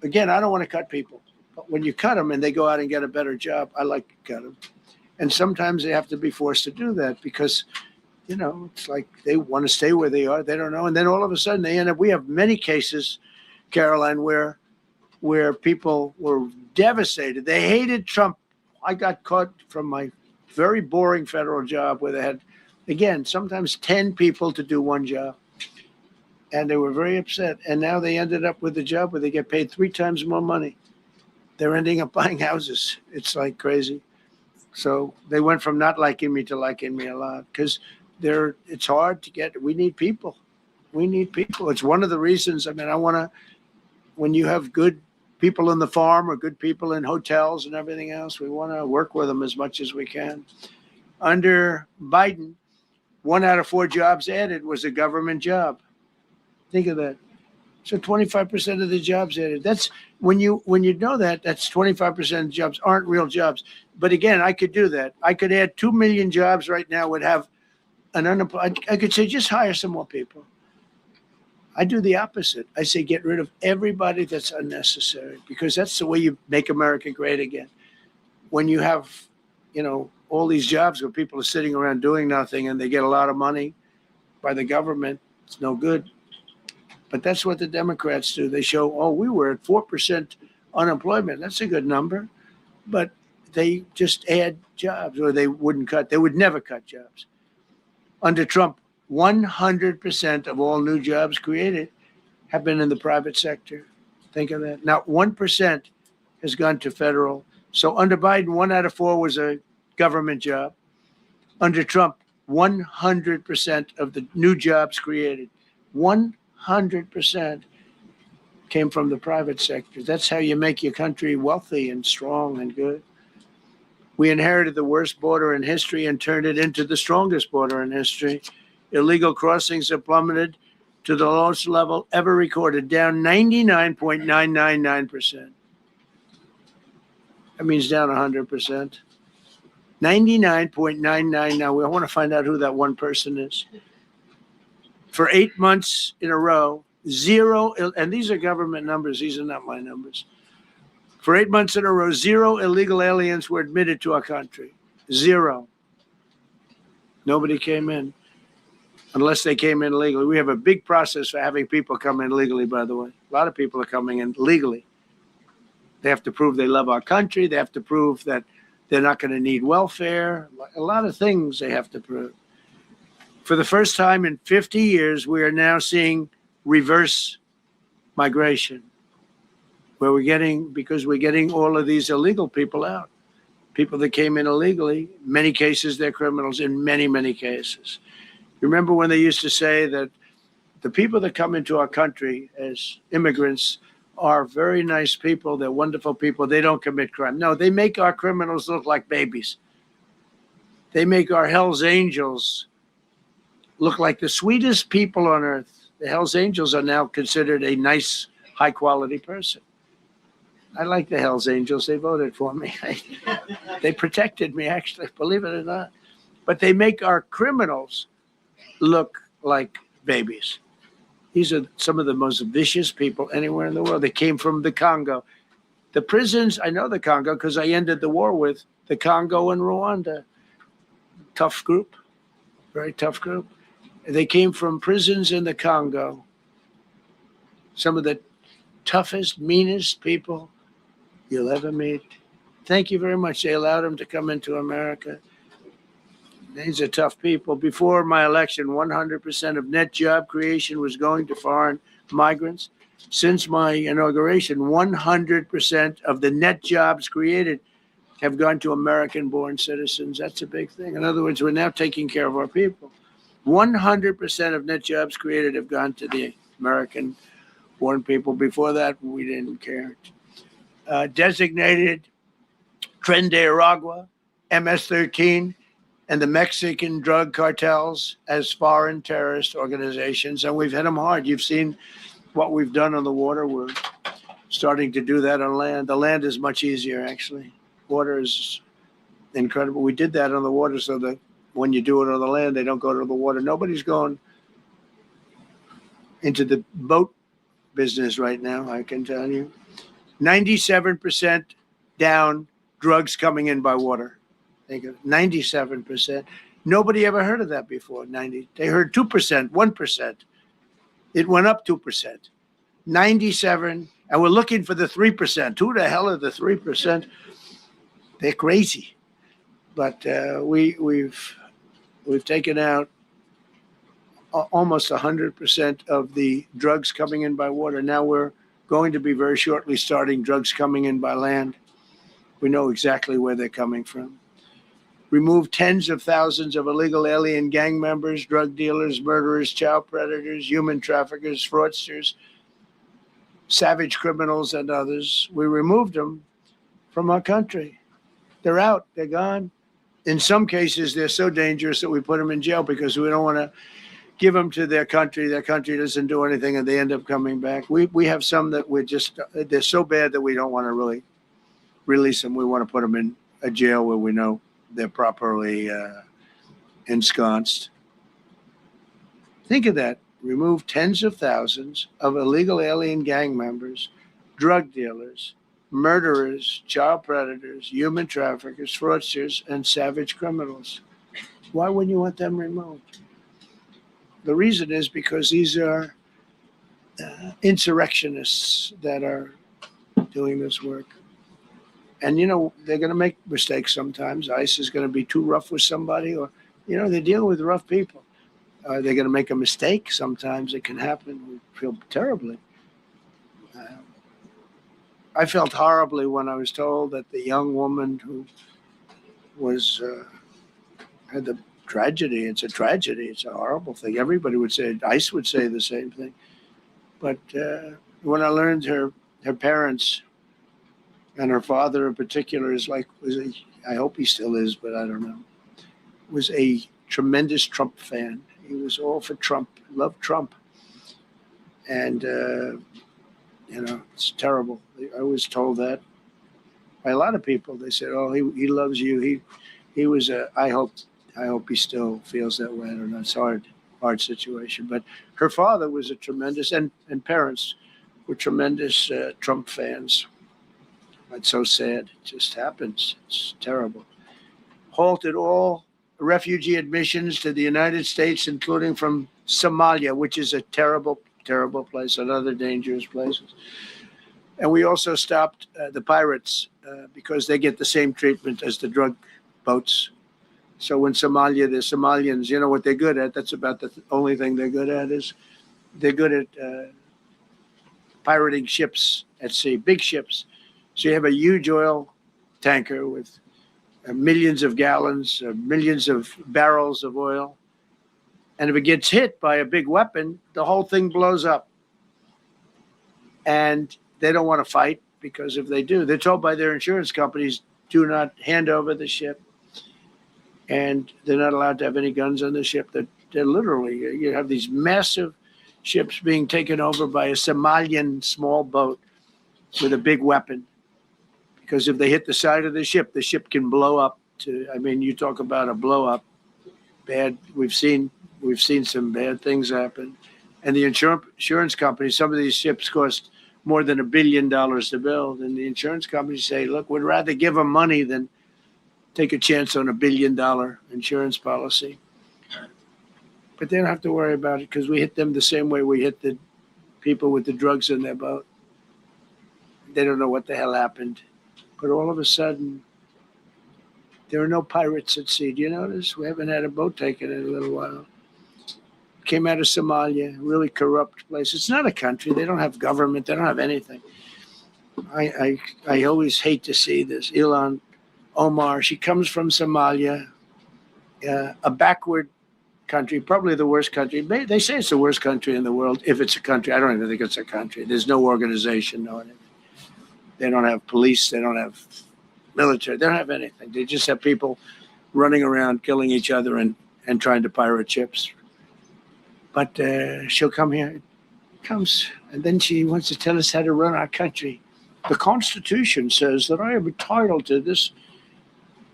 again, I don't want to cut people. But when you cut them and they go out and get a better job, I like to cut them. And sometimes they have to be forced to do that because, it's like they want to stay where they are. They don't know. And then all of a sudden they end up, we have many cases, Caroline, where people were devastated. They hated Trump. I got caught from my very boring federal job where they had, again, sometimes 10 people to do one job. And they were very upset. And now they ended up with a job where they get paid 3 times more money. They're ending up buying houses. It's like crazy. So they went from not liking me to liking me a lot because it's hard to get. We need people. It's one of the reasons. I want to, when you have good people in the farm or good people in hotels and everything else, we want to work with them as much as we can. Under Biden, 1 out of 4 jobs added was a government job. Think of that. So 25% of the jobs added. That's when you know that, that's 25% of jobs aren't real jobs. But again, I could do that. I could add 2 million jobs right now, would have an unemployed. I could say, just hire some more people. I do the opposite. I say, get rid of everybody that's unnecessary because that's the way you make America great again. When you have, all these jobs where people are sitting around doing nothing and they get a lot of money by the government, it's no good. But that's what the Democrats do. They show, we were at 4% unemployment. That's a good number. But they just add jobs, or they wouldn't cut. They would never cut jobs. Under Trump, 100% of all new jobs created have been in the private sector. Think of that. Now, 1% has gone to federal. So under Biden, 1 out of 4 was a government job. Under Trump, 100% of the new jobs created, 100% came from the private sector. That's how you make your country wealthy and strong and good. We inherited the worst border in history and turned it into the strongest border in history. Illegal crossings have plummeted to the lowest level ever recorded, down 99.999%. That means down 100%. 99.99. Now, I want to find out who that one person is. For 8 months in a row, 0, and these are government numbers. These are not my numbers. For 8 months in a row, 0 illegal aliens were admitted to our country. 0. Nobody came in unless they came in legally. We have a big process for having people come in legally, by the way. A lot of people are coming in legally. They have to prove they love our country. They have to prove that they're not going to need welfare. A lot of things they have to prove. For the first time in 50 years, we are now seeing reverse migration, where because we're getting all of these illegal people out. People that came in illegally, many cases, they're criminals in many, many cases. Remember when they used to say that the people that come into our country as immigrants are very nice people, they're wonderful people, they don't commit crime. No, they make our criminals look like babies. They make our Hell's Angels look like the sweetest people on earth. The Hell's Angels are now considered a nice, high-quality person. I like the Hell's Angels. They voted for me. They protected me, actually, believe it or not. But they make our criminals look like babies. These are some of the most vicious people anywhere in the world. They came from the Congo. The prisons, I know the Congo because I ended the war with the Congo and Rwanda. Tough group, very tough group. They came from prisons in the Congo. Some of the toughest, meanest people you'll ever meet. Thank you very much. They allowed them to come into America. These are tough people. Before my election, 100% of net job creation was going to foreign migrants. Since my inauguration, 100% of the net jobs created have gone to American-born citizens. That's a big thing. In other words, we're now taking care of our people. 100% of net jobs created have gone to the American-born people. Before that, we didn't care. designated Tren de Aragua, MS-13, and the Mexican drug cartels as foreign terrorist organizations, and we've hit them hard. You've seen what we've done on the water. We're starting to do that on land. The land is much easier, actually. Water is incredible. We did that on the water so that when you do it on the land, they don't go to the water. Nobody's going into the boat business right now, I can tell you. 97% down drugs coming in by water. Think of 97%. Nobody ever heard of that before. They heard 2%, 1%. It went up 2%. 97, and we're looking for the 3%. Who the hell are the 3%? They're crazy. But we've taken out almost 100% of the drugs coming in by water. Now we're going to be very shortly starting drugs coming in by land. We know exactly where they're coming from. Remove tens of thousands of illegal alien gang members, drug dealers, murderers, child predators, human traffickers, fraudsters, savage criminals, and others. We removed them from our country. They're out. They're gone. In some cases, they're so dangerous that we put them in jail because we don't want to give them to their country. Their country doesn't do anything, and they end up coming back. We have some that they're so bad that we don't want to really release them. We want to put them in a jail where we know they're properly ensconced. Think of that. Remove tens of thousands of illegal alien gang members, drug dealers, murderers, child predators, human traffickers, fraudsters, and savage criminals. Why wouldn't you want them removed? The reason is because these are insurrectionists that are doing this work. And, they're going to make mistakes sometimes. ICE is going to be too rough with somebody, or, they're dealing with rough people. They're going to make a mistake. Sometimes it can happen. We feel terribly. I felt horribly when I was told that the young woman who was had the tragedy. It's a tragedy. It's a horrible thing. Everybody would say, ICE would say the same thing. But when I learned her parents and her father in particular I hope he still is, but I don't know, was a tremendous Trump fan. He was all for Trump, loved Trump. And, it's terrible. I was told that by a lot of people. They said, oh, he loves you. He was I hope he still feels that way. I don't know. It's a hard situation. But her father was a tremendous, and parents were tremendous Trump fans. It's so sad. It just happens. It's terrible. Halted all refugee admissions to the United States, including from Somalia, which is a terrible, terrible place, and other dangerous places. And we also stopped the pirates because they get the same treatment as the drug boats. So in Somalia, the Somalians, what they're good at, that's about the only thing they're good at, is they're good at pirating ships at sea, big ships. So you have a huge oil tanker with millions of gallons, millions of barrels of oil. And if it gets hit by a big weapon, the whole thing blows up. And they don't want to fight, because if they do, they're told by their insurance companies, do not hand over the ship. And they're not allowed to have any guns on the ship. They're literally, you have these massive ships being taken over by a Somalian small boat with a big weapon. Because if they hit the side of the ship can blow up you talk about a blow up. Bad. We've seen some bad things happen. And the insurance companies, some of these ships cost more than $1 billion to build. And the insurance companies say, look, we'd rather give them money than take a chance on $1 billion insurance policy. But they don't have to worry about it, because we hit them the same way we hit the people with the drugs in their boat. They don't know what the hell happened. But all of a sudden, there are no pirates at sea. Do you notice? We haven't had a boat taken in a little while. Came out of Somalia, really corrupt place. It's not a country. They don't have government. They don't have anything. I always hate to see this. Ilhan Omar, she comes from Somalia, a backward country, probably the worst country. They say it's the worst country in the world, if it's a country. I don't even think it's a country. There's no organization, no anything. They don't have police. They don't have military. They don't have anything. They just have people running around killing each other and trying to pirate ships. But she'll come here, comes, and then she wants to tell us how to run our country. The Constitution says that I am entitled to this.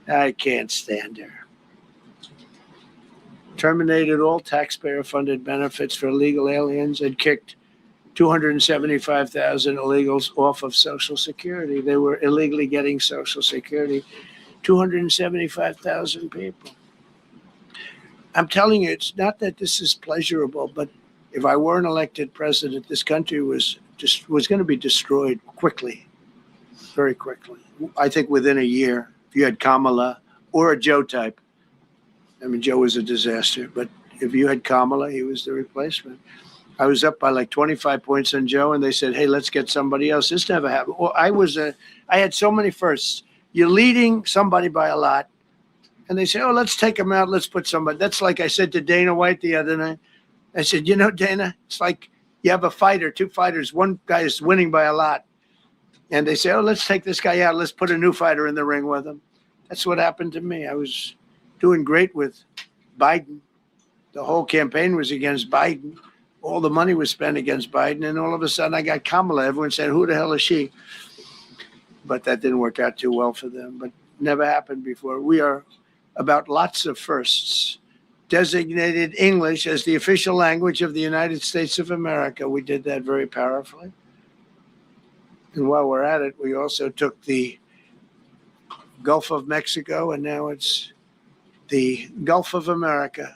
I can't stand her. Terminated all taxpayer-funded benefits for illegal aliens and kicked 275,000 illegals off of Social Security. They were illegally getting Social Security. 275,000 people. I'm telling you, it's not that this is pleasurable, but if I weren't elected president, this country was going to be destroyed quickly, very quickly. I think within a year, if you had Kamala or a Joe type. I mean, Joe was a disaster, but if you had Kamala, he was the replacement. I was up by like 25 points on Joe, and they said, hey, let's get somebody else. This never happened. Well, I had so many firsts. You're leading somebody by a lot, and they say, oh, let's take him out. Let's put somebody. That's like I said to Dana White the other night. I said, you know, Dana, it's like you have a fighter, two fighters. One guy is winning by a lot. And they say, oh, let's take this guy out. Let's put a new fighter in the ring with him. That's what happened to me. I was doing great with Biden. The whole campaign was against Biden. All the money was spent against Biden. And all of a sudden I got Kamala. Everyone said, who the hell is she? But that didn't work out too well for them. But never happened before. We are about lots of firsts. Designated English as the official language of the United States of America. We did that very powerfully. And while we're at it, we also took the Gulf of Mexico, and now it's the Gulf of America.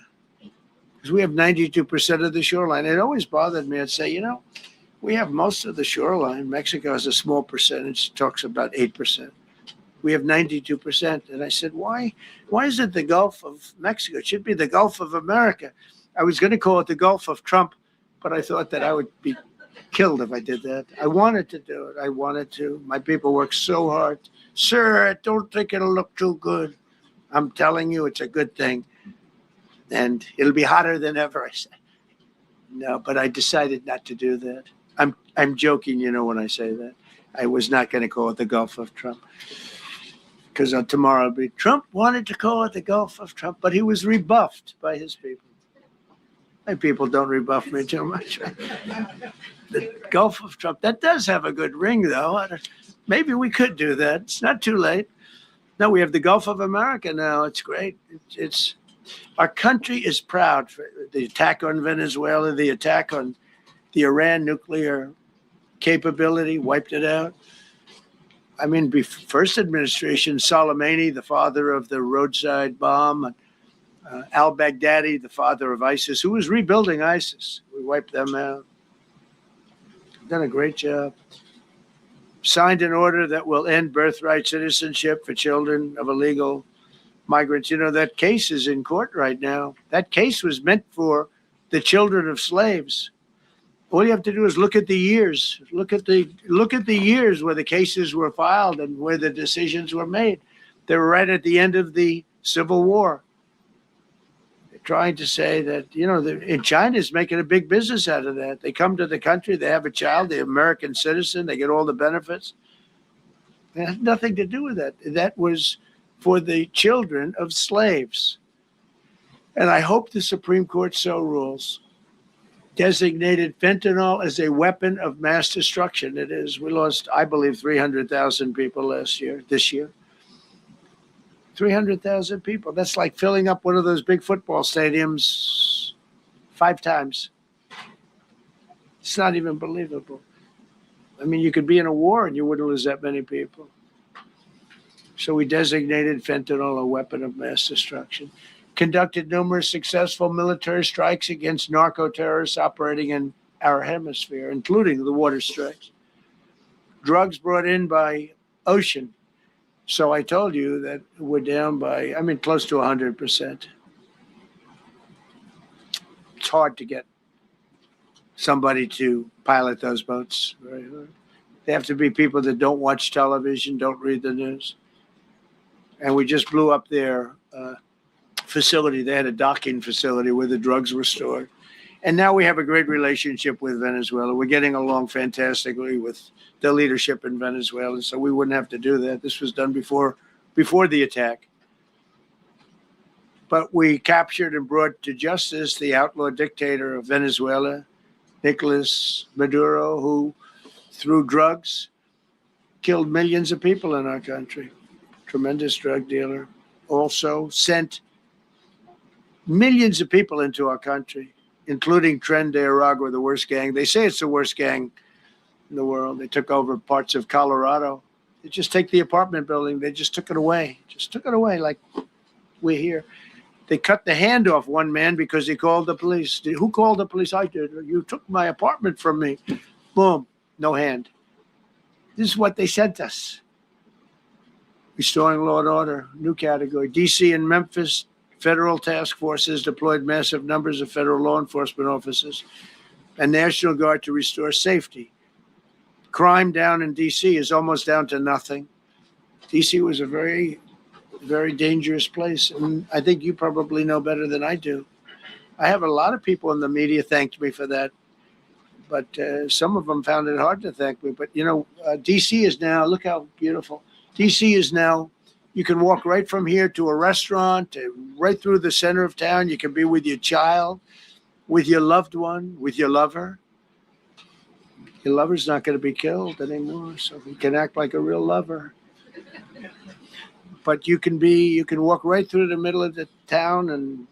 Because we have 92% of the shoreline. It always bothered me. I'd say, you know, we have most of the shoreline. Mexico has a small percentage, talks about 8%. We have 92%. And I said, why is it the Gulf of Mexico? It should be the Gulf of America. I was going to call it the Gulf of Trump, but I thought that I would be killed if I did that. I wanted to do it. I wanted to. My people worked so hard. Sir, I don't think it'll look too good. I'm telling you, it's a good thing. And it'll be hotter than ever, I said. No, but I decided not to do that. I'm joking, you know, when I say that. I was not going to call it the Gulf of Trump. Because tomorrow it'll be, Trump wanted to call it the Gulf of Trump, but he was rebuffed by his people. My people don't rebuff me too much. The Gulf of Trump, that does have a good ring, though. Maybe we could do that. It's not too late. No, we have the Gulf of America now. It's great. It's our country is proud for the attack on Venezuela, the attack on the Iran nuclear capability, wiped it out. I mean, first administration, Soleimani, the father of the roadside bomb, al-Baghdadi, the father of ISIS, who was rebuilding ISIS. We wiped them out. Done a great job. Signed an order that will end birthright citizenship for children of illegal migrants. You know, that case is in court right now. That case was meant for the children of slaves. All you have to do is look at the years. Look at the years where the cases were filed and where the decisions were made. They were right at the end of the Civil War. They're trying to say that, you know, in China's making a big business out of that. They come to the country, they have a child, they're American citizen, they get all the benefits. It had nothing to do with that. That was for the children of slaves. And I hope the Supreme Court so rules. Designated fentanyl as a weapon of mass destruction. It is. We lost, I believe, 300,000 people this year. 300,000 people. That's like filling up one of those big football stadiums 5 times. It's not even believable. I mean, you could be in a war and you wouldn't lose that many people. So we designated fentanyl a weapon of mass destruction. Conducted numerous successful military strikes against narco-terrorists operating in our hemisphere, including the water strikes. Drugs brought in by ocean. So I told you that we're down by, close to 100%. It's hard to get somebody to pilot those boats. Very hard. They have to be people that don't watch television, don't read the news. And we just blew up their facility. They had a docking facility where the drugs were stored. And now we have a great relationship with Venezuela. We're getting along fantastically with the leadership in Venezuela, so we wouldn't have to do that. This was done before the attack. But we captured and brought to justice the outlaw dictator of Venezuela, Nicolas Maduro, who, through drugs, killed millions of people in our country. Tremendous drug dealer. Also sent millions of people into our country, including Tren de Aragua, the worst gang. They say it's the worst gang in the world. They took over parts of Colorado. They just take the apartment building. They just took it away. Just took it away like we're here. They cut the hand off one man because he called the police. Who called the police? I did. You took my apartment from me. Boom, no hand. This is what they sent us. Restoring law and order, new category. D.C. and Memphis, federal task forces deployed massive numbers of federal law enforcement officers and National Guard to restore safety. Crime down in D.C. is almost down to nothing. D.C. was a very, very dangerous place, and I think you probably know better than I do. I have a lot of people in the media thanked me for that, but some of them found it hard to thank me. But, D.C. is now, look how beautiful. D.C. is now, you can walk right from here to a restaurant, right through the center of town. You can be with your child, with your loved one, with your lover. Your lover's not going to be killed anymore, so you can act like a real lover. But you can walk right through the middle of the town, and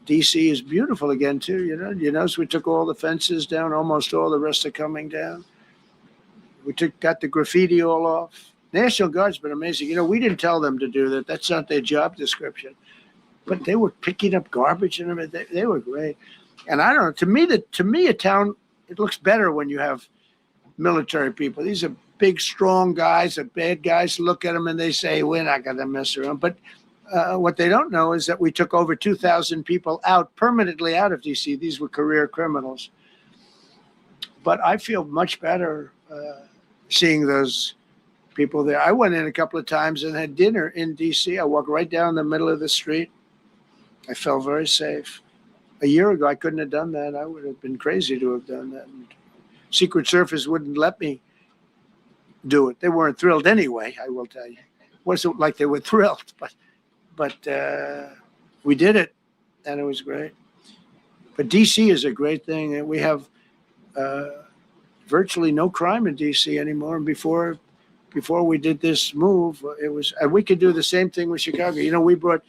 D.C. is beautiful again, too. You notice we took all the fences down, almost all. The rest are coming down. We got the graffiti all off. National Guard's been amazing. We didn't tell them to do that. That's not their job description. But they were picking up garbage and everything. They were great. And I don't know. To me, a town, it looks better when you have military people. These are big, strong guys, are bad guys. Look at them and they say, we're not going to mess around. But what they don't know is that we took over 2,000 people permanently out of D.C. These were career criminals. But I feel much better seeing those people there. I went in a couple of times and had dinner in D.C. I walked right down the middle of the street. I felt very safe. A year ago, I couldn't have done that. I would have been crazy to have done that. And Secret Service wouldn't let me do it. They weren't thrilled anyway, I will tell you. It wasn't like they were thrilled, but we did it, and it was great. But D.C. is a great thing, and we have virtually no crime in D.C. anymore. And before we did this move, and we could do the same thing with Chicago. We brought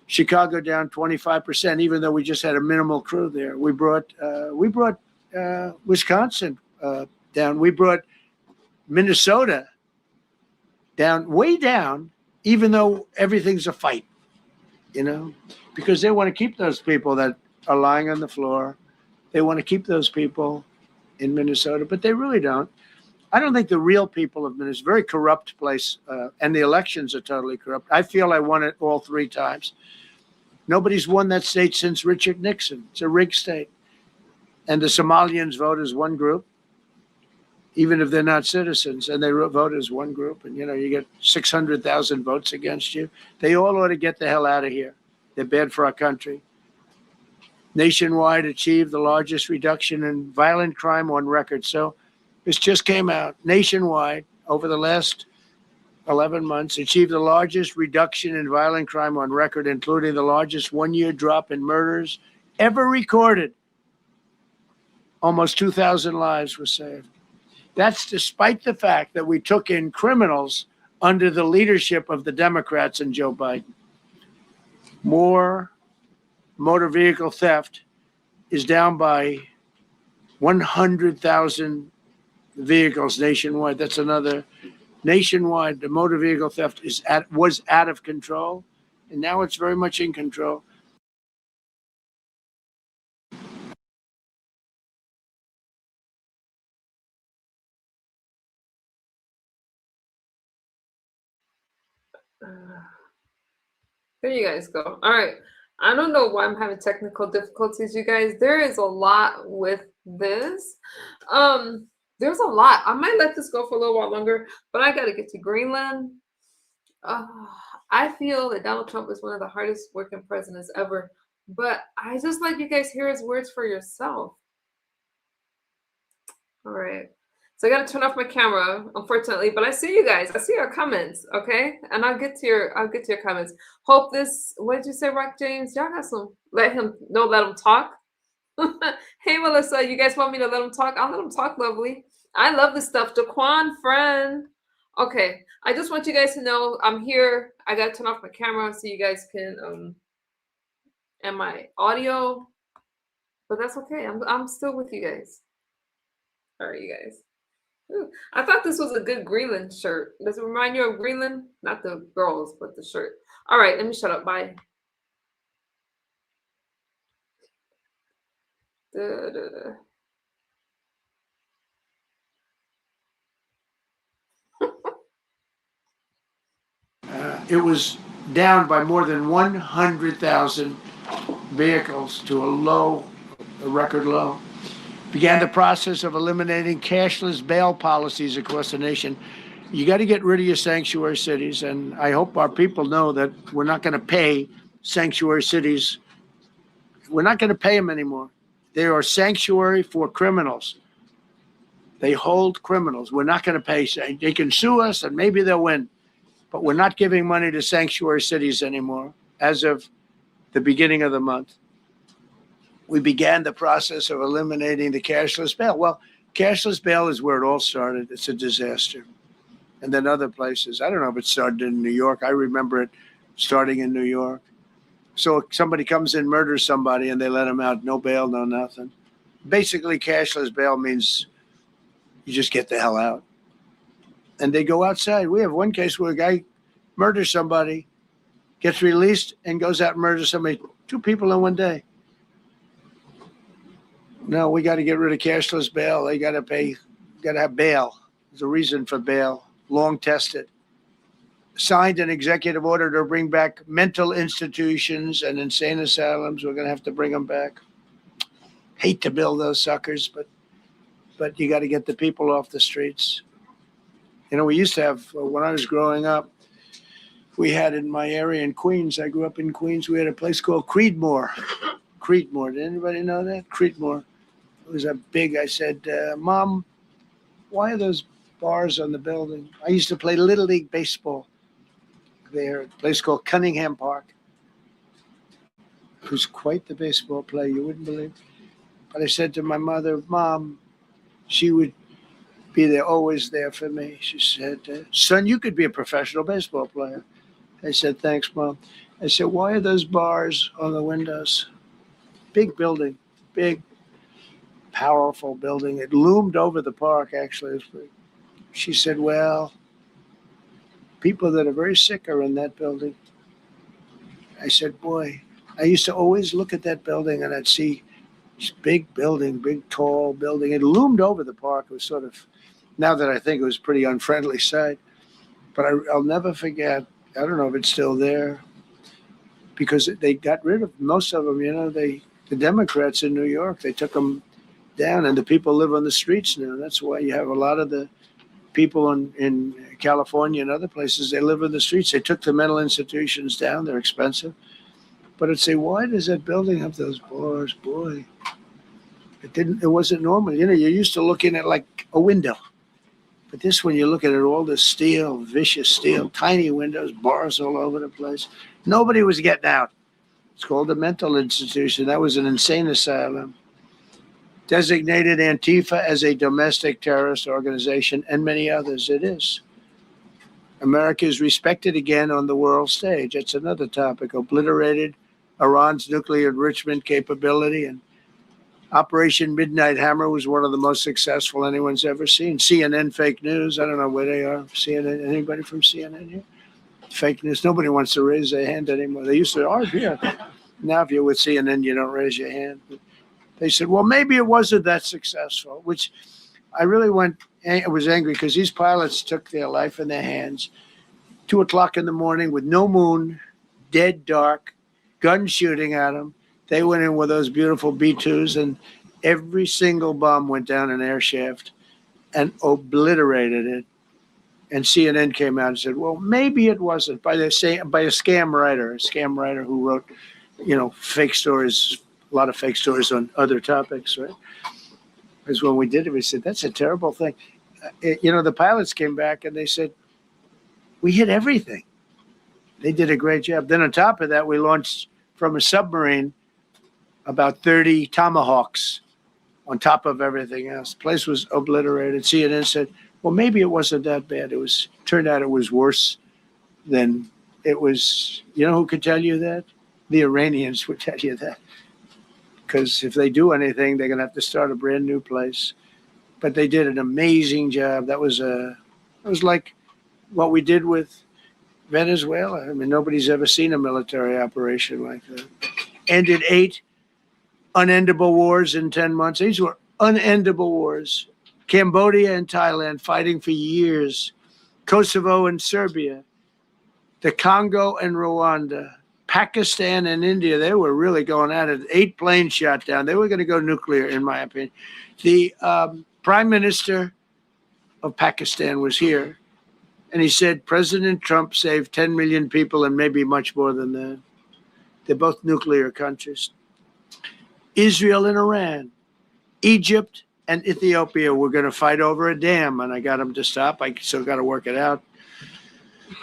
Chicago down 25%, even though we just had a minimal crew there. We brought Wisconsin down. We brought Minnesota down, way down, even though everything's a fight, because they want to keep those people that are lying on the floor. They want to keep those people in Minnesota, but they really don't. I don't think the real people of Minnesota, it's a very corrupt place, and the elections are totally corrupt. I feel I won it all 3 times. Nobody's won that state since Richard Nixon. It's a rigged state. And the Somalians vote as one group, even if they're not citizens, and they vote as one group. And, you get 600,000 votes against you. They all ought to get the hell out of here. They're bad for our country. Nationwide achieved the largest reduction in violent crime on record. So this just came out. Nationwide, over the last 11 months, achieved the largest reduction in violent crime on record, including the largest one-year drop in murders ever recorded. Almost 2,000 lives were saved. That's despite the fact that we took in criminals under the leadership of the Democrats and Joe Biden. More motor vehicle theft is down by 100,000 vehicles nationwide. That's another nationwide. The motor vehicle theft was out of control, and now it's very much in control. There you guys go. All right. I don't know why I'm having technical difficulties, you guys. There is a lot with this. There's a lot. I might let this go for a little while longer, but I got to get to Greenland. I feel that Donald Trump is one of the hardest working presidents ever. But I just like you guys hear his words for yourself. All right. So I gotta turn off my camera, unfortunately, but I see you guys. I see your comments, okay? And I'll get to your comments. Hope this, what did you say, Rock James? Y'all got some, let him talk. Hey Melissa, you guys want me to let him talk? I'll let him talk, lovely. I love this stuff. Daquan, friend. Okay. I just want you guys to know I'm here. I gotta turn off my camera so you guys can and my audio. But that's okay. I'm still with you guys. All right, you guys. Ooh, I thought this was a good Greenland shirt. Does it remind you of Greenland? Not the girls, but the shirt. All right, let me shut up. Bye. Da, da, da. It was down by more than 100,000 vehicles to a record low. Began the process of eliminating cashless bail policies across the nation. You got to get rid of your sanctuary cities, and I hope our people know that we're not going to pay sanctuary cities. We're not going to pay them anymore. They are sanctuary for criminals. They hold criminals. We're not going to pay. They can sue us, and maybe they'll win. But we're not giving money to sanctuary cities anymore as of the beginning of the month. We began the process of eliminating the cashless bail. Well, cashless bail is where it all started. It's a disaster. And then other places. I don't know if it started in New York. I remember it starting in New York. So somebody comes in, murders somebody, and they let them out. No bail, no nothing. Basically, cashless bail means you just get the hell out. And they go outside. We have one case where a guy murders somebody, gets released, and goes out and murders somebody. 2 people in one day. No, we got to get rid of cashless bail. They got to pay, got to have bail. There's a reason for bail, long tested. Signed an executive order to bring back mental institutions and insane asylums. We're going to have to bring them back. Hate to build those suckers, but you got to get the people off the streets. You know, we used to have, when I was growing up, we had in my area in Queens, I grew up in Queens, we had a place called Creedmoor. Creedmoor, did anybody know that? Creedmoor. It was a big, I said, Mom, why are those bars on the building? I used to play Little League Baseball there at a place called Cunningham Park. Who's quite the baseball player, you wouldn't believe. But I said to my mother, Mom, she would be there, always there for me. She said, son, you could be a professional baseball player. I said, thanks, Mom. I said, why are those bars on the windows? Big building, big, powerful building. It loomed over the park, actually. She said, well, people that are very sick are in that building. I said, boy, I used to always look at that building and I'd see this big building, big, tall building. It loomed over the park. It was sort of, now that I think it was a pretty unfriendly sight. But I'll never forget, I don't know if it's still there, because they got rid of most of them, you know, the Democrats in New York, they took them down, and the people live on the streets now. That's why you have a lot of the people in California and other places, they live on the streets. They took the mental institutions down. They're expensive. But I'd say, why does that building have those bars? Boy, it wasn't normal. You know, you're used to looking at like a window. But this one, you're looking at all this steel, vicious steel, tiny windows, bars all over the place. Nobody was getting out. It's called a mental institution. That was an insane asylum. Designated Antifa as a domestic terrorist organization, and many others. It is. America is respected again on the world stage. That's another topic. Obliterated Iran's nuclear enrichment capability, and Operation Midnight Hammer was one of the most successful anyone's ever seen. CNN fake news. I don't know where they are. CNN. Anybody from CNN here? Fake news. Nobody wants to raise their hand anymore. They used to argue. Now, if you're with CNN, you don't raise your hand. But they said, well, maybe it wasn't that successful, which I really was angry because these pilots took their life in their hands. 2:00 in the morning with no moon, dead dark, guns shooting at them. They went in with those beautiful B-2s, and every single bomb went down an air shaft and obliterated it. And CNN came out and said, well, maybe it wasn't, by a scam writer who wrote fake stories, a lot of fake stories on other topics, right? Because when we did it, we said, that's a terrible thing. The pilots came back and they said, we hit everything. They did a great job. Then on top of that, we launched from a submarine about 30 Tomahawks on top of everything else. The place was obliterated. CNN said, well, maybe it wasn't that bad. Turned out it was worse than it was. You know who could tell you that? The Iranians would tell you that. Because if they do anything, they're going to have to start a brand new place. But they did an amazing job. It was like what we did with Venezuela. I mean, nobody's ever seen a military operation like that. Ended 8 unendable wars in 10 months. These were unendable wars. Cambodia and Thailand fighting for years. Kosovo and Serbia. The Congo and Rwanda. Pakistan and India, they were really going at it. 8 planes shot down. They were going to go nuclear, in my opinion. The Prime Minister of Pakistan was here, and he said President Trump saved 10 million people and maybe much more than that. They're both nuclear countries. Israel and Iran, Egypt and Ethiopia were going to fight over a dam, and I got them to stop. I still got to work it out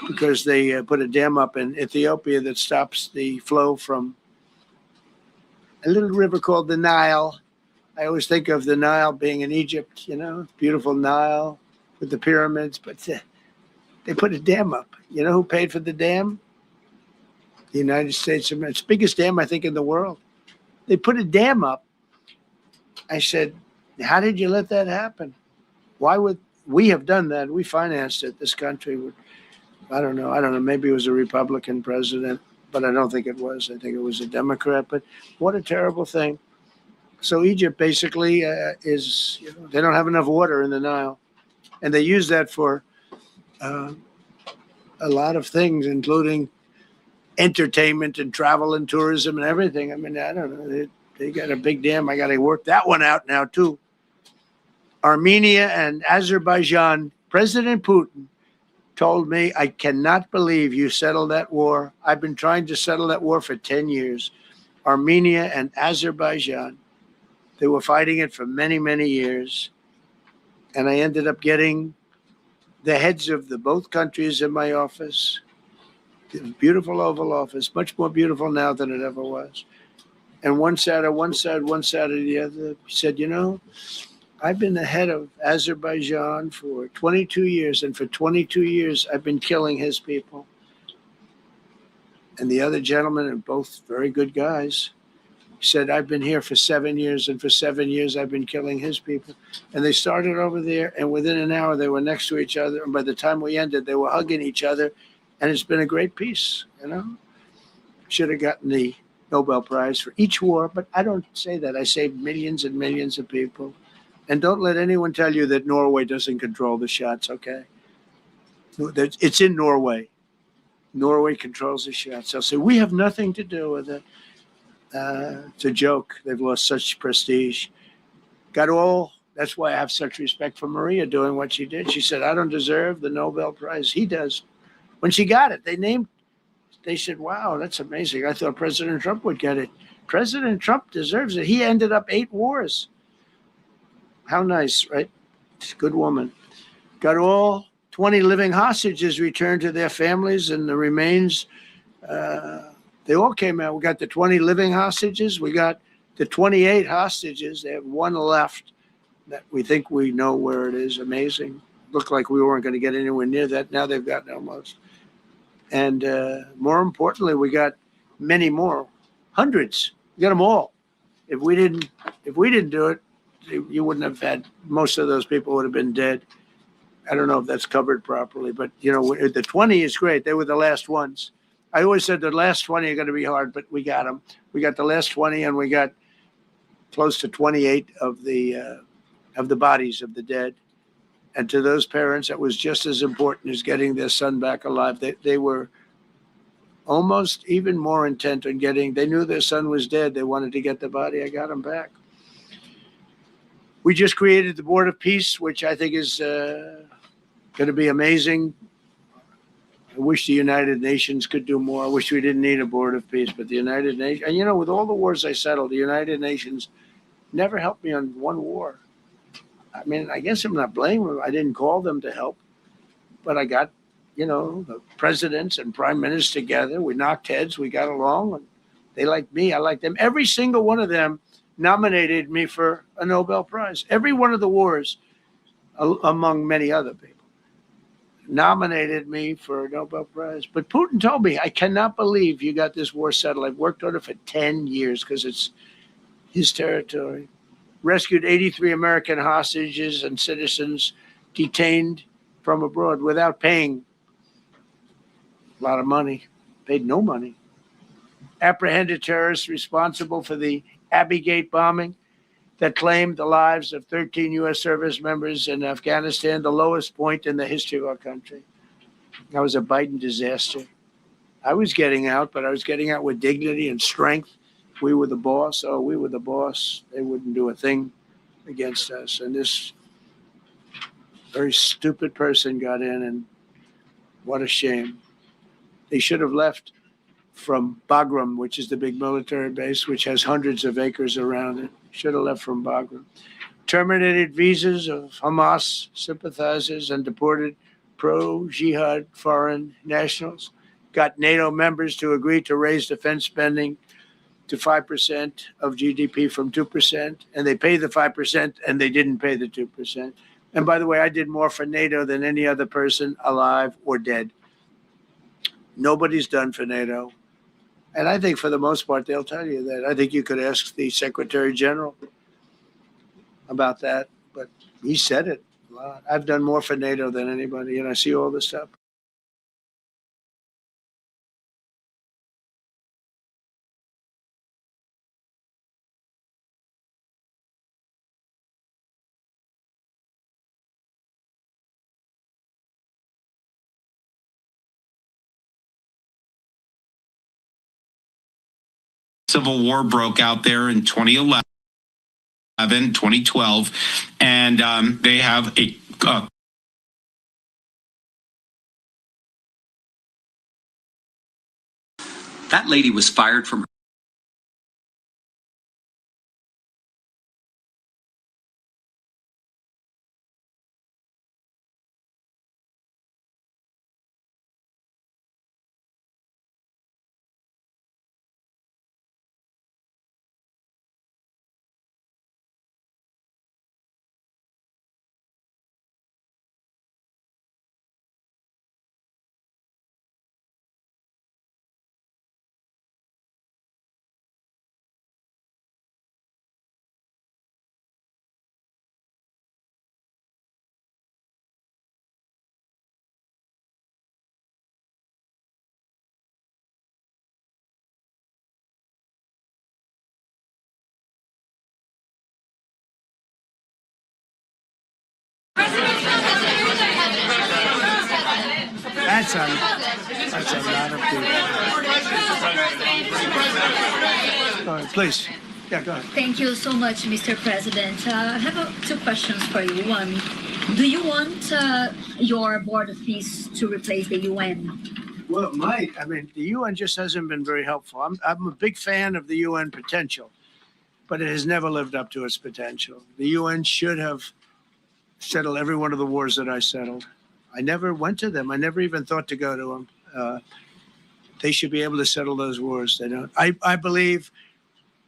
because they put a dam up in Ethiopia that stops the flow from a little river called the Nile. I always think of the Nile being in Egypt, beautiful Nile with the pyramids, but they put a dam up. You know who paid for the dam? The United States of America. It's the biggest dam, I think, in the world. They put a dam up. I said, how did you let that happen? Why would we have done that? We financed it. This country would, I don't know. Maybe it was a Republican president, but I don't think it was. I think it was a Democrat. But what a terrible thing. So Egypt basically is, they don't have enough water in the Nile. And they use that for a lot of things, including entertainment and travel and tourism and everything. I mean, I don't know. They got a big dam. I got to work that one out now, too. Armenia and Azerbaijan, President Putin told me, I cannot believe you settled that war. I've been trying to settle that war for 10 years. Armenia and Azerbaijan. They were fighting it for many, many years. And I ended up getting the heads of both countries in my office. The beautiful Oval Office, much more beautiful now than it ever was. And one sat on one side, the other. He said, I've been the head of Azerbaijan for 22 years. And for 22 years, I've been killing his people. And the other gentleman, and both very good guys, said, I've been here for 7 years, and for 7 years I've been killing his people. And they started over there, and within an hour they were next to each other. And by the time we ended, they were hugging each other. And it's been a great peace, Should have gotten the Nobel Prize for each war, but I don't say that. I saved millions and millions of people. And don't let anyone tell you that Norway doesn't control the shots, okay? It's in Norway. Norway controls the shots. They'll say, we have nothing to do with it. It's a joke. They've lost such prestige. That's why I have such respect for Maria doing what she did. She said, I don't deserve the Nobel Prize. He does. When she got it, they said, wow, that's amazing. I thought President Trump would get it. President Trump deserves it. He ended up 8 wars. How nice, right? Good woman. Got all 20 living hostages returned to their families, and the remains, they all came out. We got the 20 living hostages. We got the 28 hostages. They have 1 left that we think we know where it is. Amazing. Looked like we weren't going to get anywhere near that. Now they've gotten almost. And more importantly, we got many more, hundreds. We got them all. If we didn't do it, you wouldn't have had, most of those people would have been dead. I don't know if that's covered properly, but the 20 is great. They were the last ones. I always said the last 20 are going to be hard, but we got them. We got the last 20, and we got close to 28 of the bodies of the dead. And to those parents, that was just as important as getting their son back alive. They were almost even more intent on they knew their son was dead. They wanted to get the body. I got him back. We just created the Board of Peace, which I think is going to be amazing. I wish the United Nations could do more. I wish we didn't need a board of peace, but the United Nations, and you know, with all the wars I settled, the United Nations never helped me on one war. I mean, I guess I'm not blaming them. I didn't call them to help, but I got, you know, the presidents and prime ministers together. We knocked heads. We got along, and they liked me. I liked them. Every single one of them nominated me for a Nobel Prize. Every one of the wars, among many other people, nominated me for a Nobel Prize. But Putin told me, I cannot believe you got this war settled. I've worked on it for 10 years because it's his territory. Rescued 83 American hostages and citizens detained from abroad without paying a lot of money, paid no money. Apprehended terrorists responsible for the Abbey Gate bombing that claimed the lives of 13 U.S. service members in Afghanistan, the lowest point in the history of our country. That was a Biden disaster. I was getting out, but I was getting out with dignity and strength. We were the boss. Oh, we were the boss. They wouldn't do a thing against us. And this very stupid person got in, and what a shame. They should have left from Bagram, which is the big military base, which has hundreds of acres around it. Should have left from Bagram. Terminated visas of Hamas sympathizers and deported pro-jihad foreign nationals. Got NATO members to agree to raise defense spending to 5% of GDP from 2%. And they pay the 5% and they didn't pay the 2%. And by the way, I did more for NATO than any other person alive or dead. Nobody's done for NATO. And I think for the most part, they'll tell you that. I think you could ask the Secretary General about that, but he said it a lot. I've done more for NATO than anybody, and I see all this stuff. Civil War broke out there in 2011, 2012, and they have a that lady was fired from That's a lot of people. Go ahead, please. Yeah, go ahead. Thank you so much, Mr. President. I have two questions for you. One, do you want your Board of Peace to replace the UN? Well, it might. I mean, the UN just hasn't been very helpful. I'm a big fan of the UN potential, but it has never lived up to its potential. The UN should have settled every one of the wars that I settled. I never went to them. I never even thought to go to them. They should be able to settle those wars. They don't. I believe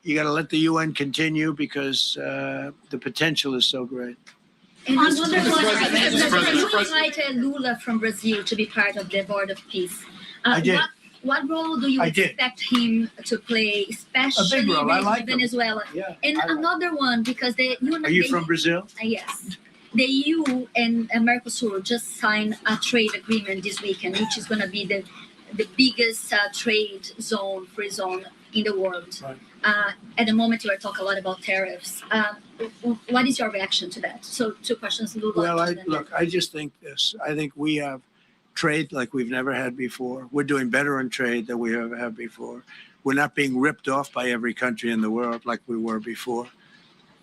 you got to let the UN continue because the potential is so great. And I wonder you invited Lula from Brazil to be part of the Board of Peace. I did. What role do you expect him to play, especially A big role. I like Venezuela? Yeah. And another one, because Are you from Brazil? Yes. The EU and Mercosur just signed a trade agreement this weekend, which is going to be the biggest trade zone, free zone in the world. Right. At the moment, you are talking a lot about tariffs. What is your reaction to that? So, two questions, Lula. Well, look, I just think this. I think we have trade like we've never had before. We're doing better on trade than we ever have before. We're not being ripped off by every country in the world like we were before.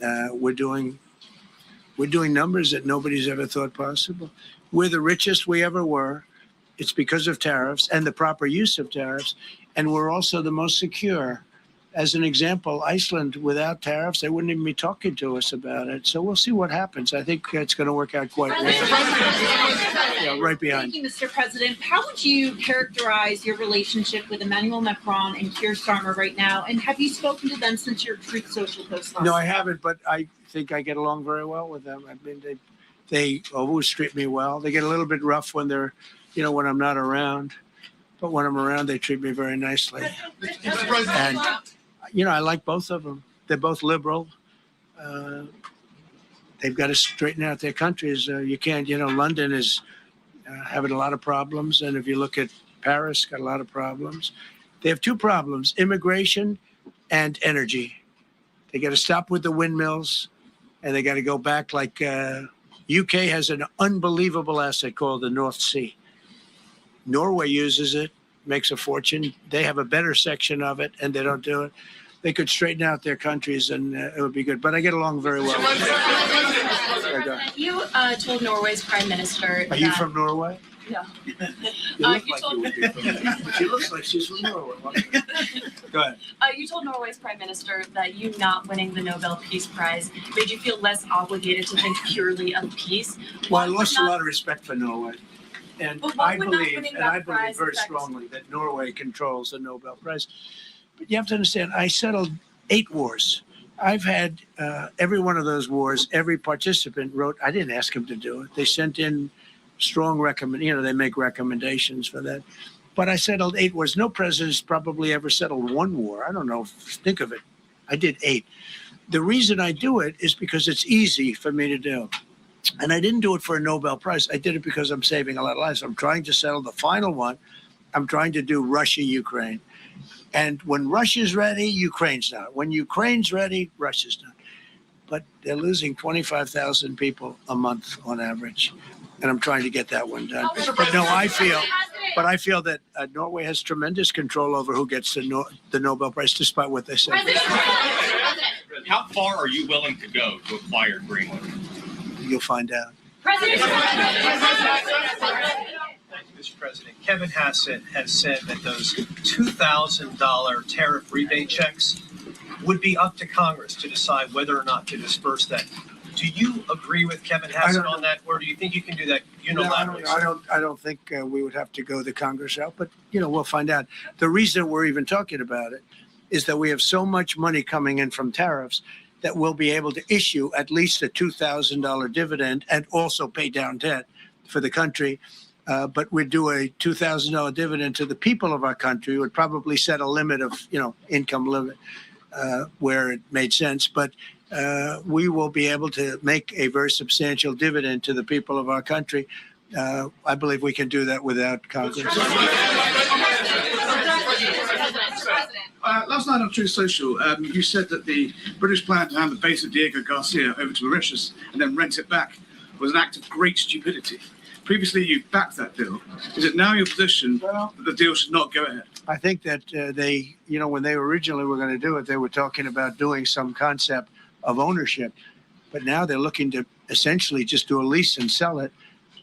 We're doing numbers that nobody's ever thought possible. We're the richest we ever were. it's because of tariffs and the proper use of tariffs. And we're also the most secure. As an example, Iceland, without tariffs, they wouldn't even be talking to us about it. So we'll see what happens. I think it's going to work out quite well. Yeah, right behind. Thank you, Mr. President. How would you characterize your relationship with Emmanuel Macron and Keir Starmer right now? And have you spoken to them since your Truth Social post last No, I night? haven't, but I think I get along very well with them. I mean, they always treat me well. They get a little bit rough when they're, when I'm not around. But when I'm around, they treat me very nicely. And, I like both of them. They're both liberal. They've got to straighten out their countries. You can't, London is having a lot of problems. And if you look at Paris, got a lot of problems. They have two problems, immigration and energy. They got to stop with the windmills, and they got to go back like UK has an unbelievable asset called the North Sea. Norway uses it, makes a fortune. They have a better section of it, and they don't do it. They could straighten out their countries, and it would be good. But I get along very well with them. You told Norway's prime minister. Are you from Norway? No. You look you like told- you would be from Norway. She looks like she's from Norway. Go ahead. You told Norway's prime minister that you not winning the Nobel Peace Prize made you feel less obligated to think purely of peace. Well, I What lost would a not- lot of respect for Norway. And But what I would not believe, winning and that I believe prize very affect? strongly that Norway controls the Nobel Prize. But you have to understand, I settled 8 wars. I've had every one of those wars, every participant wrote, I didn't ask him to do it. They sent in strong they make recommendations for that. But I settled 8 wars. No president's probably ever settled 1 war. I don't know, think of it. I did 8. The reason I do it is because it's easy for me to do. And I didn't do it for a Nobel Prize. I did it because I'm saving a lot of lives. I'm trying to settle the final one. I'm trying to do Russia, Ukraine. And when Russia's ready, Ukraine's not. When Ukraine's ready, Russia's not. But they're losing 25,000 people a month on average. And I'm trying to get that one done. But no, I feel that Norway has tremendous control over who gets the Nobel Prize, despite what they say. How far are you willing to go to acquire Greenland? You'll find out. Mr. President, Kevin Hassett has said that those $2,000 tariff rebate checks would be up to Congress to decide whether or not to disperse that. Do you agree with Kevin Hassett on that, or do you think you can do that unilaterally? I don't think we would have to go the Congress route, but we'll find out. The reason we're even talking about it is that we have so much money coming in from tariffs that we'll be able to issue at least a $2,000 dividend and also pay down debt for the country. But we'd do a $2,000 dividend to the people of our country. Would probably set a limit of, income limit where it made sense. But we will be able to make a very substantial dividend to the people of our country. I believe we can do that without Congress. Last night on Truth Social, you said that the British plan to hand the base of Diego Garcia over to Mauritius and then rent it back was an act of great stupidity. Previously, you backed that deal. Is it now your position that the deal should not go ahead? I think that they, when they originally were going to do it, they were talking about doing some concept of ownership. But now they're looking to essentially just do a lease and sell it.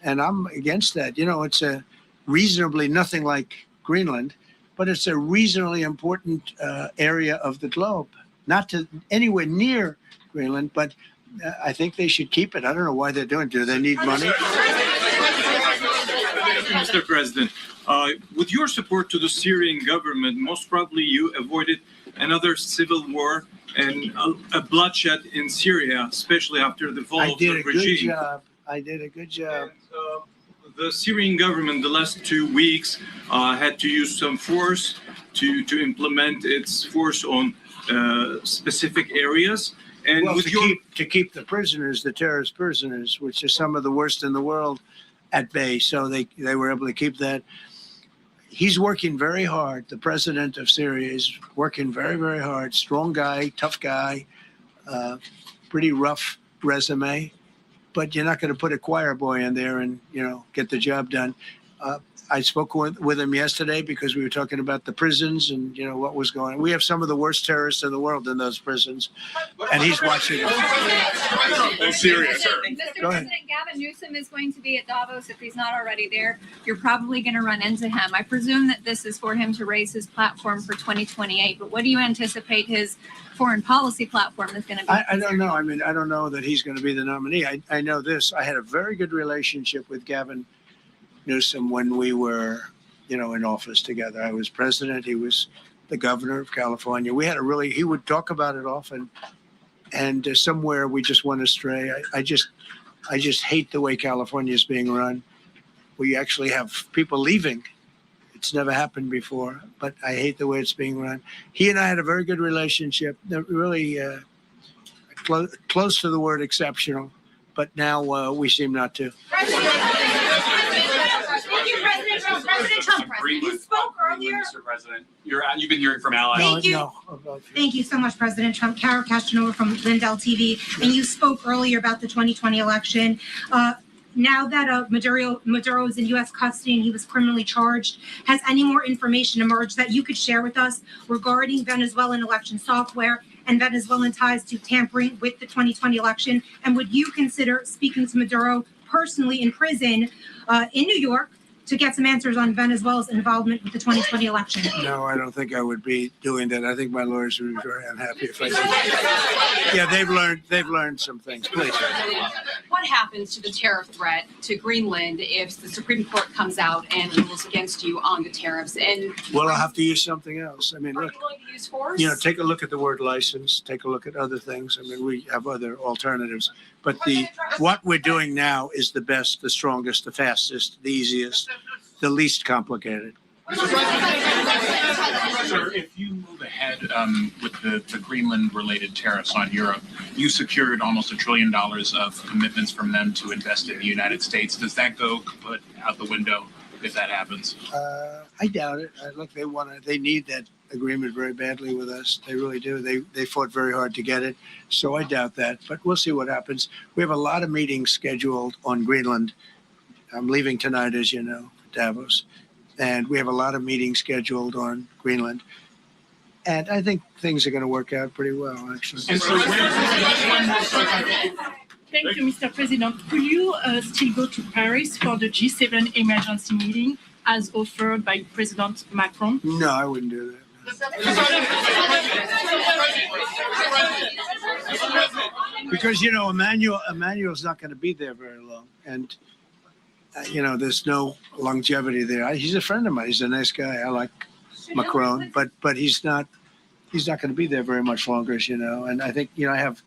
And I'm against that. It's a reasonably nothing like Greenland, but it's a reasonably important area of the globe. Not to anywhere near Greenland, but I think they should keep it. I don't know why they're doing it. Do they need money? Mr. President, with your support to the Syrian government, most probably you avoided another civil war and a bloodshed in Syria, especially after the fall of the regime. I did a good job. The Syrian government, the last 2 weeks, had to use some force to implement its force on specific areas. And well, with to keep the prisoners, the terrorist prisoners, which are some of the worst in the world, at bay. So they were able to keep that. He's working very hard. The president of Syria is working very, very hard. Strong guy, tough guy, pretty rough resume. But you're not going to put a choir boy in there and, get the job done. I spoke with him yesterday because we were talking about the prisons and, you know, what was going on. We have some of the worst terrorists in the world in those prisons, and he's watching us. I'm serious. Mr. Go ahead. President, Gavin Newsom is going to be at Davos if he's not already there. You're probably going to run into him. I presume that this is for him to raise his platform for 2028, but what do you anticipate his foreign policy platform is going to be? I don't know. I mean, I don't know that he's going to be the nominee. I know this. I had a very good relationship with Gavin Newsom when we were, you know, in office together. I was president. He was the governor of California. We had a really, he would talk about it often. And somewhere we just went astray. I just hate the way California is being run. We actually have people leaving. It's never happened before, but I hate the way it's being run. He and I had a very good relationship. Really close to the word exceptional, but now we seem not to. President Trump, you spoke earlier. Mr. President, you've been hearing from allies. Thank you. Thank you so much, President Trump. Kara Castanova from Lindell TV. And you spoke earlier about the 2020 election. Now that Maduro is in U.S. custody and he was criminally charged, has any more information emerged that you could share with us regarding Venezuelan election software and Venezuelan ties to tampering with the 2020 election? And would you consider speaking to Maduro personally in prison in New York to get some answers on Venezuela's involvement with the 2020 election? No, I don't think I would be doing that. I think my lawyers would be very unhappy if I did. Yeah, they've learned some things. Please. What happens to the tariff threat to Greenland if the Supreme Court comes out and rules against you on the tariffs? And Well, I'll have to use something else. I mean, are look, you willing to use force? you know, take a look at the word license, take a look at other things. I mean, we have other alternatives, but what we're doing now is the best, the strongest, the fastest, the easiest, the least complicated. Sir, if you move ahead with the Greenland-related tariffs on Europe, you secured almost $1 trillion of commitments from them to invest in the United States. Does that go kaput out the window if that happens? I doubt it. Look, they need that agreement very badly with us. They really do. They fought very hard to get it. So I doubt that, but we'll see what happens. We have a lot of meetings scheduled on Greenland. I'm leaving tonight, as you know, Davos. And we have a lot of meetings scheduled on Greenland. And I think things are going to work out pretty well, actually. And so Thank you, Mr. President. Will you still go to Paris for the G7 emergency meeting as offered by President Macron? No, I wouldn't do that. Because, you know, Emmanuel's not going to be there very long. And, you know, there's no longevity there. He's a friend of mine. He's a nice guy. I like Macron, but he's not going to be there very much longer, as you know. And I think, you know, I have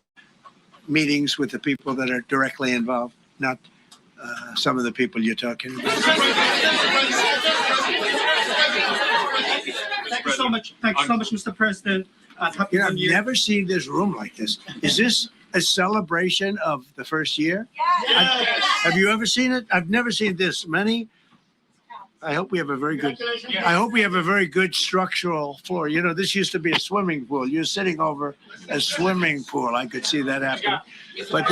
meetings with the people that are directly involved, not some of the people you're talking about. Thank you so much. Thank you so much, Mr. President. You know, I've never seen this room like this. Is this a celebration of the first year? Yes. Have you ever seen it? I've never seen this many. I hope we have a very good structural floor. You know, this used to be a swimming pool. You're sitting over a swimming pool. I could see that happening. But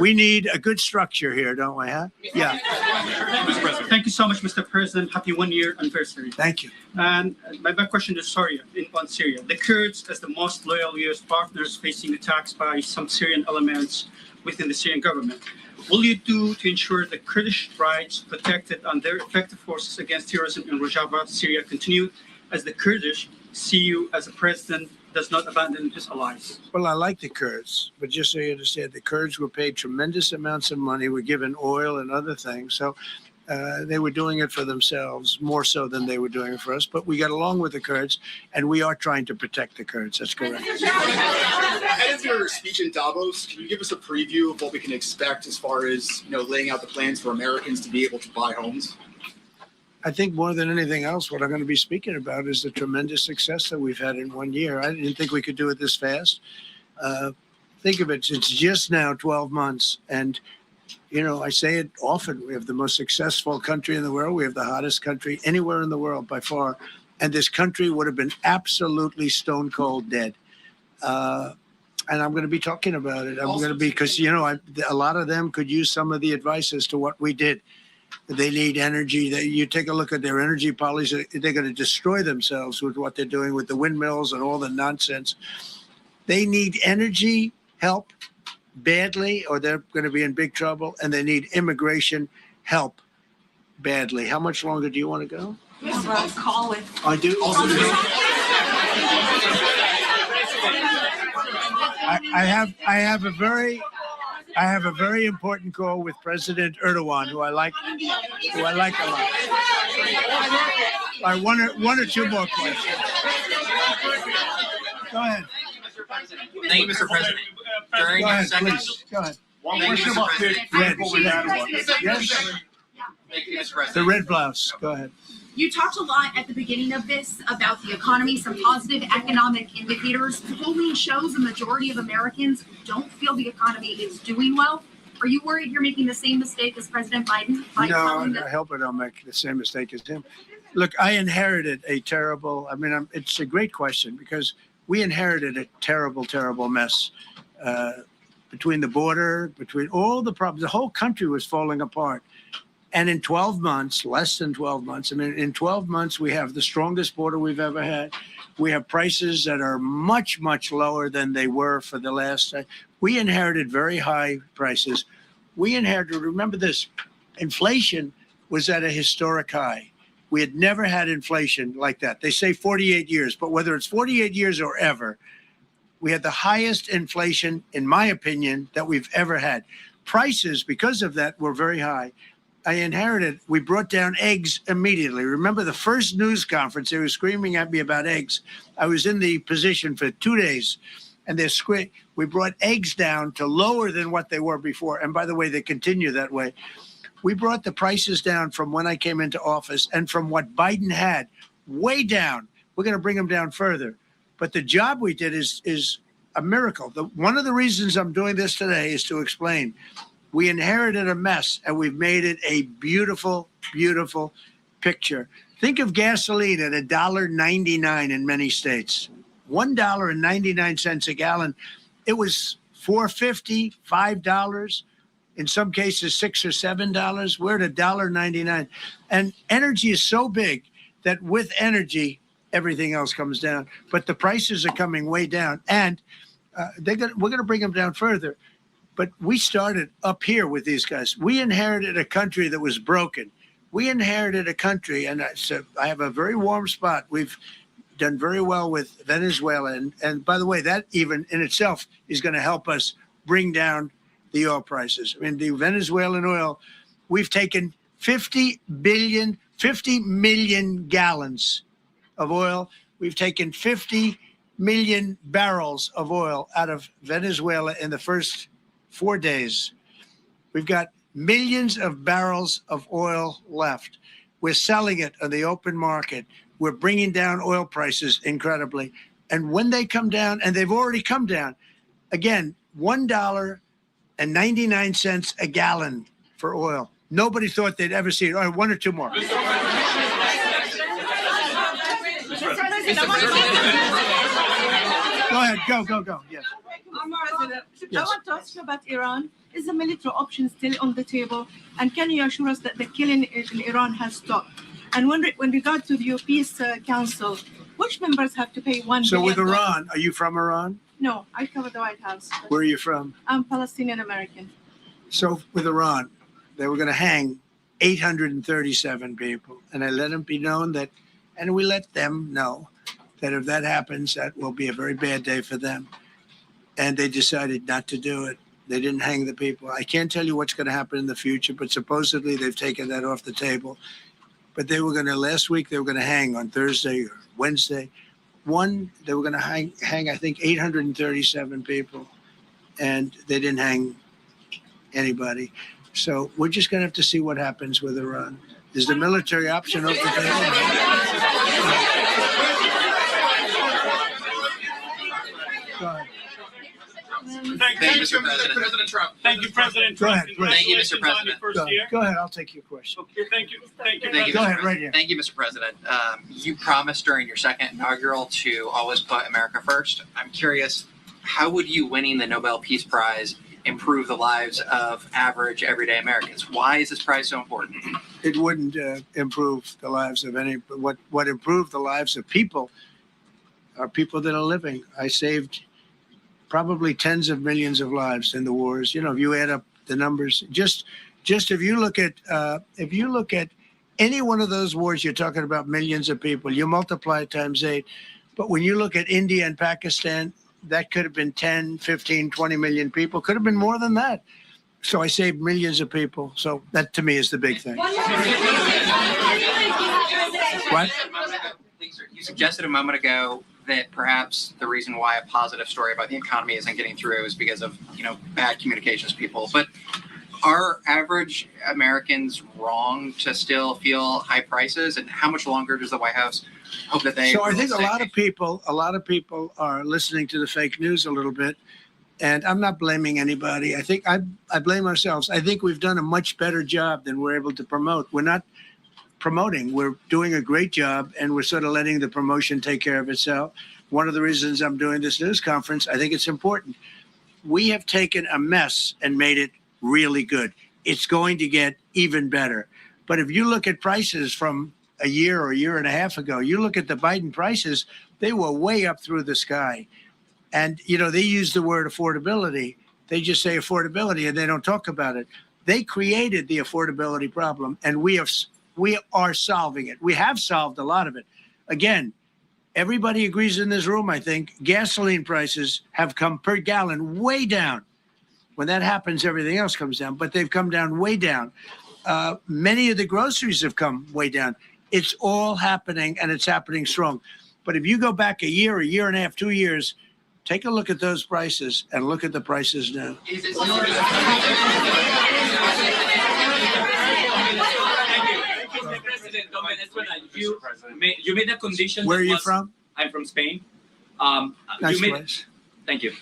we need a good structure here, don't we, huh? Yeah. Thank you so much, Mr. President. Happy 1 year anniversary. Thank you. And my question is on Syria. The Kurds, as the most loyal U.S. partners, facing attacks by some Syrian elements within the Syrian government. Will you do to ensure the Kurdish rights protected and their effective forces against terrorism in Rojava, Syria continue, as the Kurdish see you as a president does not abandon his allies? Well, I like the Kurds, but just so you understand, the Kurds were paid tremendous amounts of money, were given oil and other things. So they were doing it for themselves, more so than they were doing it for us. But we got along with the Kurds, and we are trying to protect the Kurds. That's correct. Ahead of your speech in Davos, can you give us a preview of what we can expect as far as, you know, laying out the plans for Americans to be able to buy homes? I think more than anything else, what I'm going to be speaking about is the tremendous success that we've had in 1 year. I didn't think we could do it this fast. Think of it, it's just now 12 months. And, you know, I say it often, we have the most successful country in the world. We have the hottest country anywhere in the world by far. And this country would have been absolutely stone cold dead. And I'm going to be talking about it. I'm going to be, because, you know, a lot of them could use some of the advice as to what we did. They need energy. You take a look at their energy policy, they're going to destroy themselves with what they're doing with the windmills and all the nonsense. They need energy help badly, or they're going to be in big trouble, and they need immigration help badly. How much longer do you want to go? Call it. I do. I have a very important call with President Erdogan, who I like a lot. All right, one or two more questions. Go ahead. Thank you, Mr. President. During Go your ahead, second, please. Go ahead. One question about Yes. Thank you, Mr. President. The red blouse. Go ahead. You talked a lot at the beginning of this about the economy, some positive economic indicators. Polling shows a majority of Americans don't feel the economy is doing well. Are you worried you're making the same mistake as President Biden? No, I hope I don't make the same mistake as him. Look, I inherited a terrible, it's a great question because we inherited a terrible, terrible mess between the border, between all the problems. The whole country was falling apart. And in 12 months, less than 12 months, in 12 months, we have the strongest border we've ever had. We have prices that are much, much lower than they were for the last. We inherited very high prices. Remember this, inflation was at a historic high. We had never had inflation like that. They say 48 years, but whether it's 48 years or ever, we had the highest inflation, in my opinion, that we've ever had. Prices, because of that, were very high. We brought down eggs immediately. Remember the first news conference, they were screaming at me about eggs. I was in the position for 2 days, and we brought eggs down to lower than what they were before. And by the way, they continue that way. We brought the prices down from when I came into office and from what Biden had, way down. We're going to bring them down further. But the job we did is a miracle. One of the reasons I'm doing this today is to explain. We inherited a mess, and we've made it a beautiful, beautiful picture. Think of gasoline at $1.99 in many states. $1.99 a gallon. It was $4.50, $5, in some cases $6 or $7. We're at $1.99. And energy is so big that with energy, everything else comes down. But the prices are coming way down, and we're going to bring them down further. But we started up here with these guys. We inherited a country that was broken. We inherited a country, and I have a very warm spot. We've done very well with Venezuela. And by the way, that even in itself is going to help us bring down the oil prices. The Venezuelan oil, we've taken 50 million gallons of oil. We've taken 50 million barrels of oil out of Venezuela in the first 4 days. We've got millions of barrels of oil left. We're selling it on the open market. We're bringing down oil prices incredibly. And when they come down, and they've already come down, again, $1.99 a gallon for oil. Nobody thought they'd ever see it. All right, one or two more. Go ahead, go. Yes. I want to ask you about Iran. Is the military option still on the table? And can you assure us that the killing in Iran has stopped? And when regard to the Peace Council, which members have to pay $1 billion? So with Iran, are you from Iran? No, I cover the White House. Where are you from? I'm Palestinian American. So with Iran, they were going to hang 837 people. And I let them be known that, and we let them know that if that happens, that will be a very bad day for them. And they decided not to do it. They didn't hang the people. I can't tell you what's going to happen in the future, but supposedly they've taken that off the table. But last week, they were going to hang on Thursday or Wednesday. They were going to hang, I think, 837 people. And they didn't hang anybody. So we're just going to have to see what happens with Iran. Is the military option off the table? Go ahead. Thank you, Mr. President. President Trump. Thank you, President Go Trump. ahead. Thank you, Mr. Congratulations on your President. first year. Go ahead, I'll take your question. Okay, thank you. Thank you. Thank you, Go Mr. ahead, right President. here. Thank you, Mr. President. You promised during your second inaugural to always put America first. I'm curious, how would you winning the Nobel Peace Prize improve the lives of average, everyday Americans. Why is this prize so important? It wouldn't improve the lives of any, but what improved the lives of people are people that are living. I saved probably tens of millions of lives in the wars. You know, if you add up the numbers, just if you look at any one of those wars, you're talking about millions of people. You multiply it times 8. But when you look at India and Pakistan, that could have been 10, 15, 20 million people. Could have been more than that. So I saved millions of people. So that to me is the big thing. What? You suggested a moment ago that perhaps the reason why a positive story about the economy isn't getting through is because of, bad communications people. But are average Americans wrong to still feel high prices? And how much longer does the White House hope that they? So I think a lot of people are listening to the fake news a little bit, and I'm not blaming anybody. I think I blame ourselves. I think we've done a much better job than we're able to promote. We're not promoting. We're doing a great job, and we're sort of letting the promotion take care of itself. One of the reasons I'm doing this news conference, I think it's important. We have taken a mess and made it really good. It's going to get even better. But if you look at prices from a year or a year and a half ago, you look at the Biden prices, they were way up through the sky. And, they use the word affordability. They just say affordability and they don't talk about it. They created the affordability problem, and we are solving it. We have solved a lot of it. Again, everybody agrees in this room, I think, gasoline prices have come per gallon way down. When that happens, everything else comes down, but they've come down way down. Many of the groceries have come way down. It's all happening, and it's happening strong. But if you go back a year and a half, 2 years, take a look at those prices and look at the prices now. You made a condition. Where are you from? I'm from Spain. Nice place. Thank you.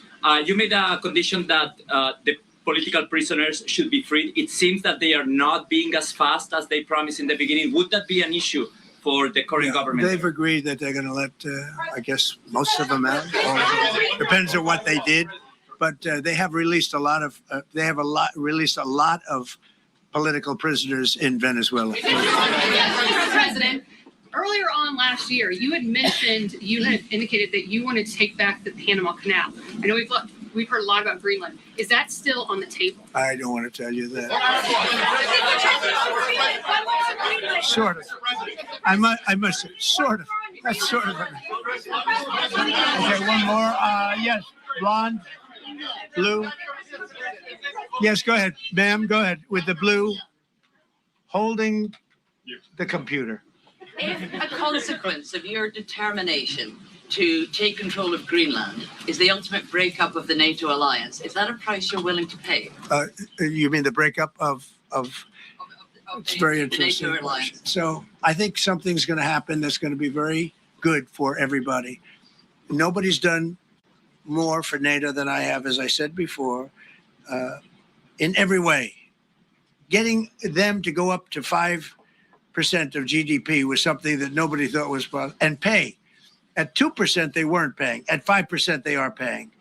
You made a condition that the political prisoners should be freed. It seems that they are not being as fast as they promised in the beginning. Would that be an issue for the current government? They've agreed that they're going to let, I guess, most of them out. Depends on what they did, but they have released a lot of. Released a lot of political prisoners in Venezuela. President, earlier on last year, you had indicated that you want to take back the Panama Canal. I know we've heard a lot about Greenland. Is that still on the table? I don't want to tell you that. Sort of. I must say, sort of. That's sort of. Okay, one more. Yes, blonde, blue. Yes, go ahead, ma'am. Go ahead with the blue, holding the computer. If a consequence of your determination to take control of Greenland is the ultimate breakup of the NATO alliance, is that a price you're willing to pay? You mean the breakup of it's very interesting. NATO alliance. So I think something's going to happen that's going to be very good for everybody. Nobody's done more for NATO than I have, as I said before, in every way. Getting them to go up to 5% of GDP was something that nobody thought was possible, and pay. At 2%, they weren't paying. At 5%, they are paying.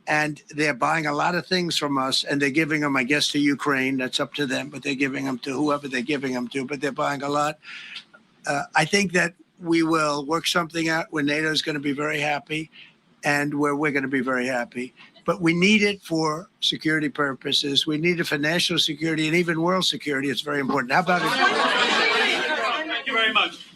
And they're buying a lot of things from us, and they're giving them, I guess, to Ukraine. That's up to them, but they're giving them to whoever they're giving them to, but they're buying a lot. I think that we will work something out where NATO is going to be very happy and where we're going to be very happy. But we need it for security purposes. We need it for national security and even world security. It's very important. How about it? Thank you very much.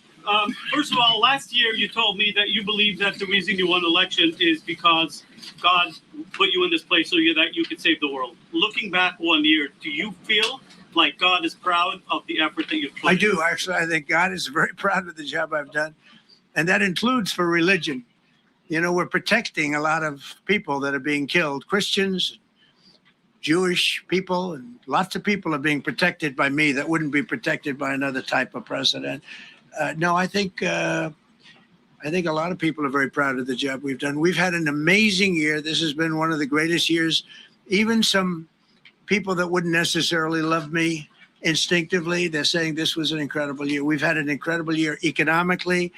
First of all, last year you told me that you believe that the reason you won the election is because God put you in this place so that you could save the world. Looking back 1 year, do you feel like God is proud of the effort that you've put? I do, actually. I think God is very proud of the job I've done. And that includes for religion. You know, we're protecting a lot of people that are being killed. Christians, Jewish people, and lots of people are being protected by me that wouldn't be protected by another type of president. No, I think a lot of people are very proud of the job we've done. We've had an amazing year. This has been one of the greatest years. Even some people that wouldn't necessarily love me instinctively, they're saying this was an incredible year. We've had an incredible year economically.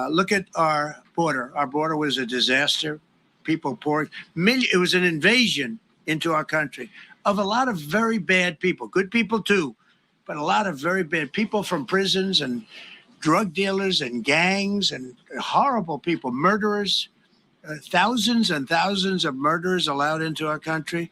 Look at our border. Our border was a disaster. People poured. It was an invasion into our country of a lot of very bad people, good people too, but a lot of very bad people from prisons and drug dealers and gangs and horrible people, murderers, thousands and thousands of murderers allowed into our country.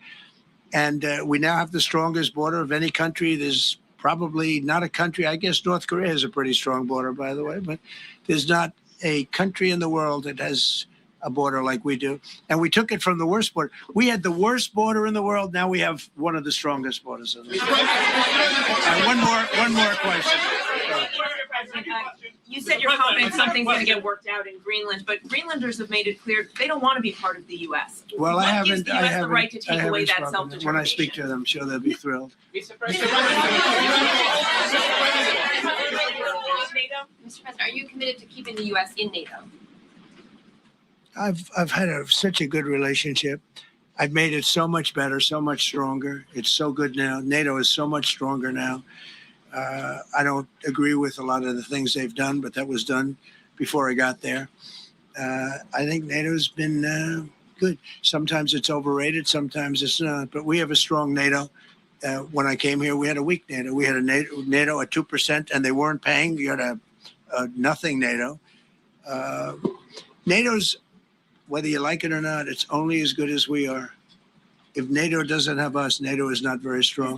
And we now have the strongest border of any country. There's probably not a country, I guess North Korea has a pretty strong border, by the way, but there's not a country in the world that has a border like we do. And we took it from the worst border. We had the worst border in the world. Now we have one of the strongest borders in the world. One more question. You said you're confident something's going to get worked out in Greenland, but Greenlanders have made it clear they don't want to be part of the U.S. Well, What I gives haven't. the U.S. the right to take away that self-determination? When I speak to them, I'm sure they'll be thrilled. Mr. President, are you committed to keeping the U.S. in NATO? I've had such a good relationship. I've made it so much better, so much stronger. It's so good now. NATO is so much stronger now. I don't agree with a lot of the things they've done, but that was done before I got there. I think NATO's been good. Sometimes it's overrated, sometimes it's not. But we have a strong NATO. When I came here, we had a weak NATO. We had a NATO at 2%, and they weren't paying. You had a nothing NATO. NATO's, whether you like it or not, it's only as good as we are. If NATO doesn't have us, NATO is not very strong.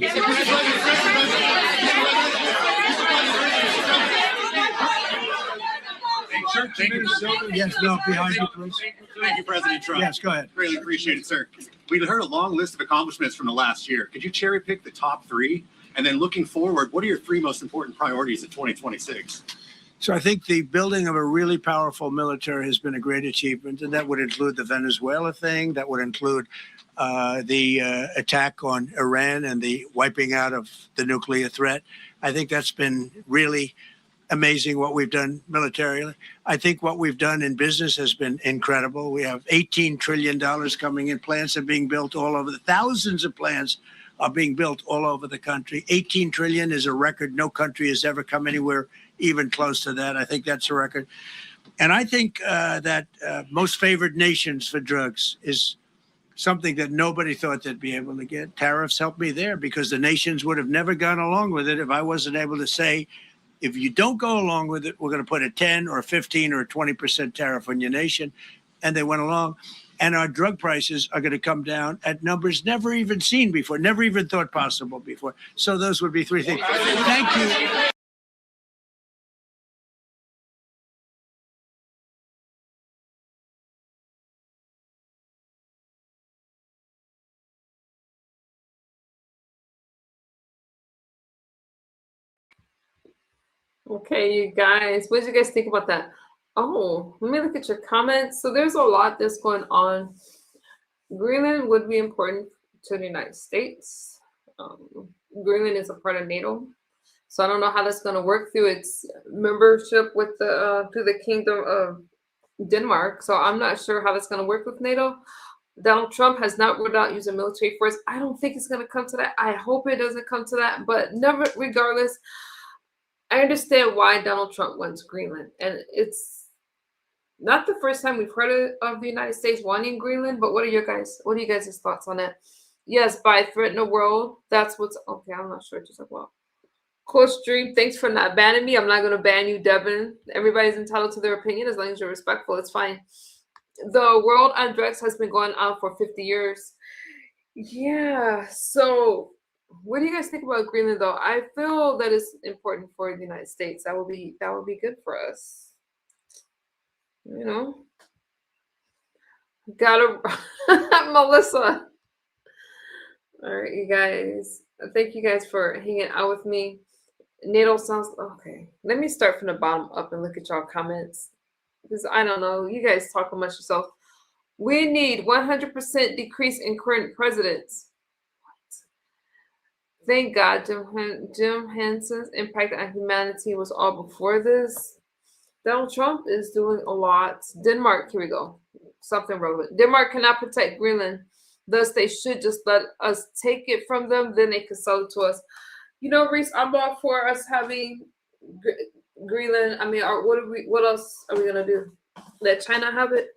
Thank you. Yes, no, behind you, please. Thank you, President Trump. Yes, go ahead. Really appreciate it, sir. We heard a long list of accomplishments from the last year. Could you cherry pick the top three? And then looking forward, what are your three most important priorities in 2026? So I think the building of a really powerful military has been a great achievement, and that would include the Venezuela thing. That would include the attack on Iran and the wiping out of the nuclear threat. I think that's been really amazing what we've done militarily. I think what we've done in business has been incredible. We have $18 trillion coming in. Plants are being built all over. Thousands of plants are being built all over the country. 18 trillion is a record. No country has ever come anywhere even close to that. I think that's a record. And I think that most favored nations for drugs is something that nobody thought they'd be able to get. Tariffs helped me there because the nations would have never gone along with it if I wasn't able to say, if you don't go along with it, we're going to put a 10 or 15 or 20% tariff on your nation. And they went along. And our drug prices are going to come down at numbers never even seen before, never even thought possible before. So those would be three things. Thank you. Okay, you guys, what did you guys think about that? Oh, let me look at your comments. So there's a lot that's going on. Greenland would be important to the United States. Greenland is a part of NATO. So I don't know how that's going to work through its membership with the through the Kingdom of Denmark. So I'm not sure how that's going to work with NATO. Donald Trump has not ruled out using military force. I don't think it's going to come to that. I hope it doesn't come to that. But never, regardless, I understand why Donald Trump went to Greenland. And it's not the first time we've heard of the United States wanting Greenland. But what are you guys' thoughts on that? Yes, by threatening the world. That's what's okay. I'm not sure what you're talking about. Coach Dream, thanks for not banning me. I'm not going to ban you, Devin. Everybody's entitled to their opinion as long as you're respectful. It's fine. The world on drugs has been going on for 50 years. Yeah. So what do you guys think about Greenland, though? I feel that it's important for the United States. That would be good for us. You know, gotta Melissa. All right, you guys. Thank you guys for hanging out with me. NATO sounds okay. Let me start from the bottom up and look at y'all comments because I don't know. You guys talk amongst yourself. We need 100% decrease in current presidents. Thank God Jim Hansen's impact on humanity was all before this. Donald Trump is doing a lot. Denmark, here we go. Something relevant. Denmark cannot protect Greenland. Thus, they should just let us take it from them. Then they can sell it to us. You know, Reese, I'm all for us having Greenland. I mean, what else are we going to do? Let China have it?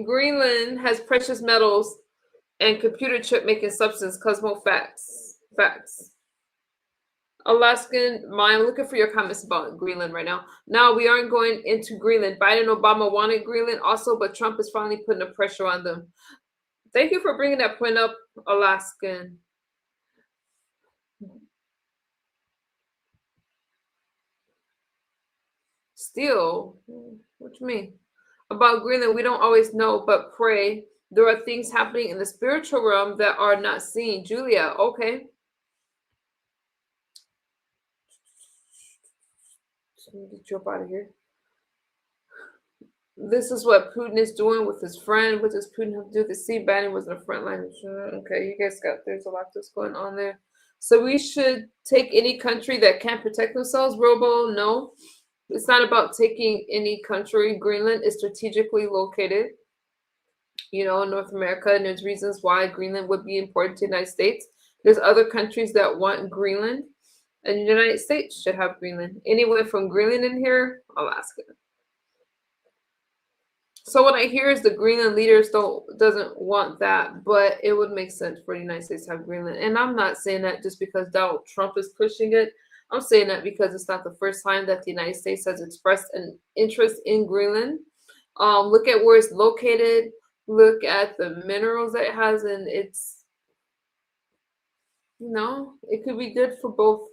Greenland has precious metals and computer chip making substance. Cosmo facts. Facts. Alaskan, I'm looking for your comments about Greenland right now. Now we aren't going into Greenland. Biden and Obama wanted Greenland also, but Trump is finally putting the pressure on them. Thank you for bringing that point up, Alaskan. Still, what you mean? About Greenland, we don't always know, but pray. There are things happening in the spiritual realm that are not seen. Julia, okay. Let me jump out of here. This is what Putin is doing with his friend. What does Putin have to do? The sea banning was in the front line. Okay, you guys got, there's a lot that's going on there. So we should take any country that can't protect themselves, Robo? No. It's not about taking any country. Greenland is strategically located, in North America, and there's reasons why Greenland would be important to the United States. There's other countries that want Greenland, and the United States should have Greenland. Anywhere from Greenland in here, Alaska. So what I hear is the Greenland leaders doesn't want that, but it would make sense for the United States to have Greenland. And I'm not saying that just because Donald Trump is pushing it. I'm saying that because it's not the first time that the United States has expressed an interest in Greenland. Look at where it's located. Look at the minerals that it has, and it's, it could be good for both.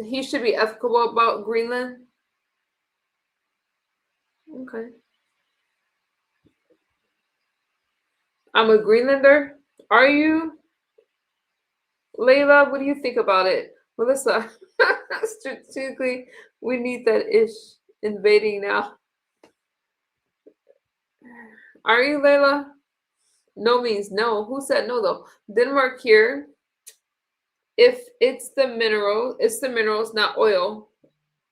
He should be ethical about Greenland. Okay. I'm a Greenlander. Are you? Layla, what do you think about it? Melissa, strategically, we need that ish invading now. Are you, Layla? No means no. Who said no, though? Denmark here. If it's the minerals, not oil.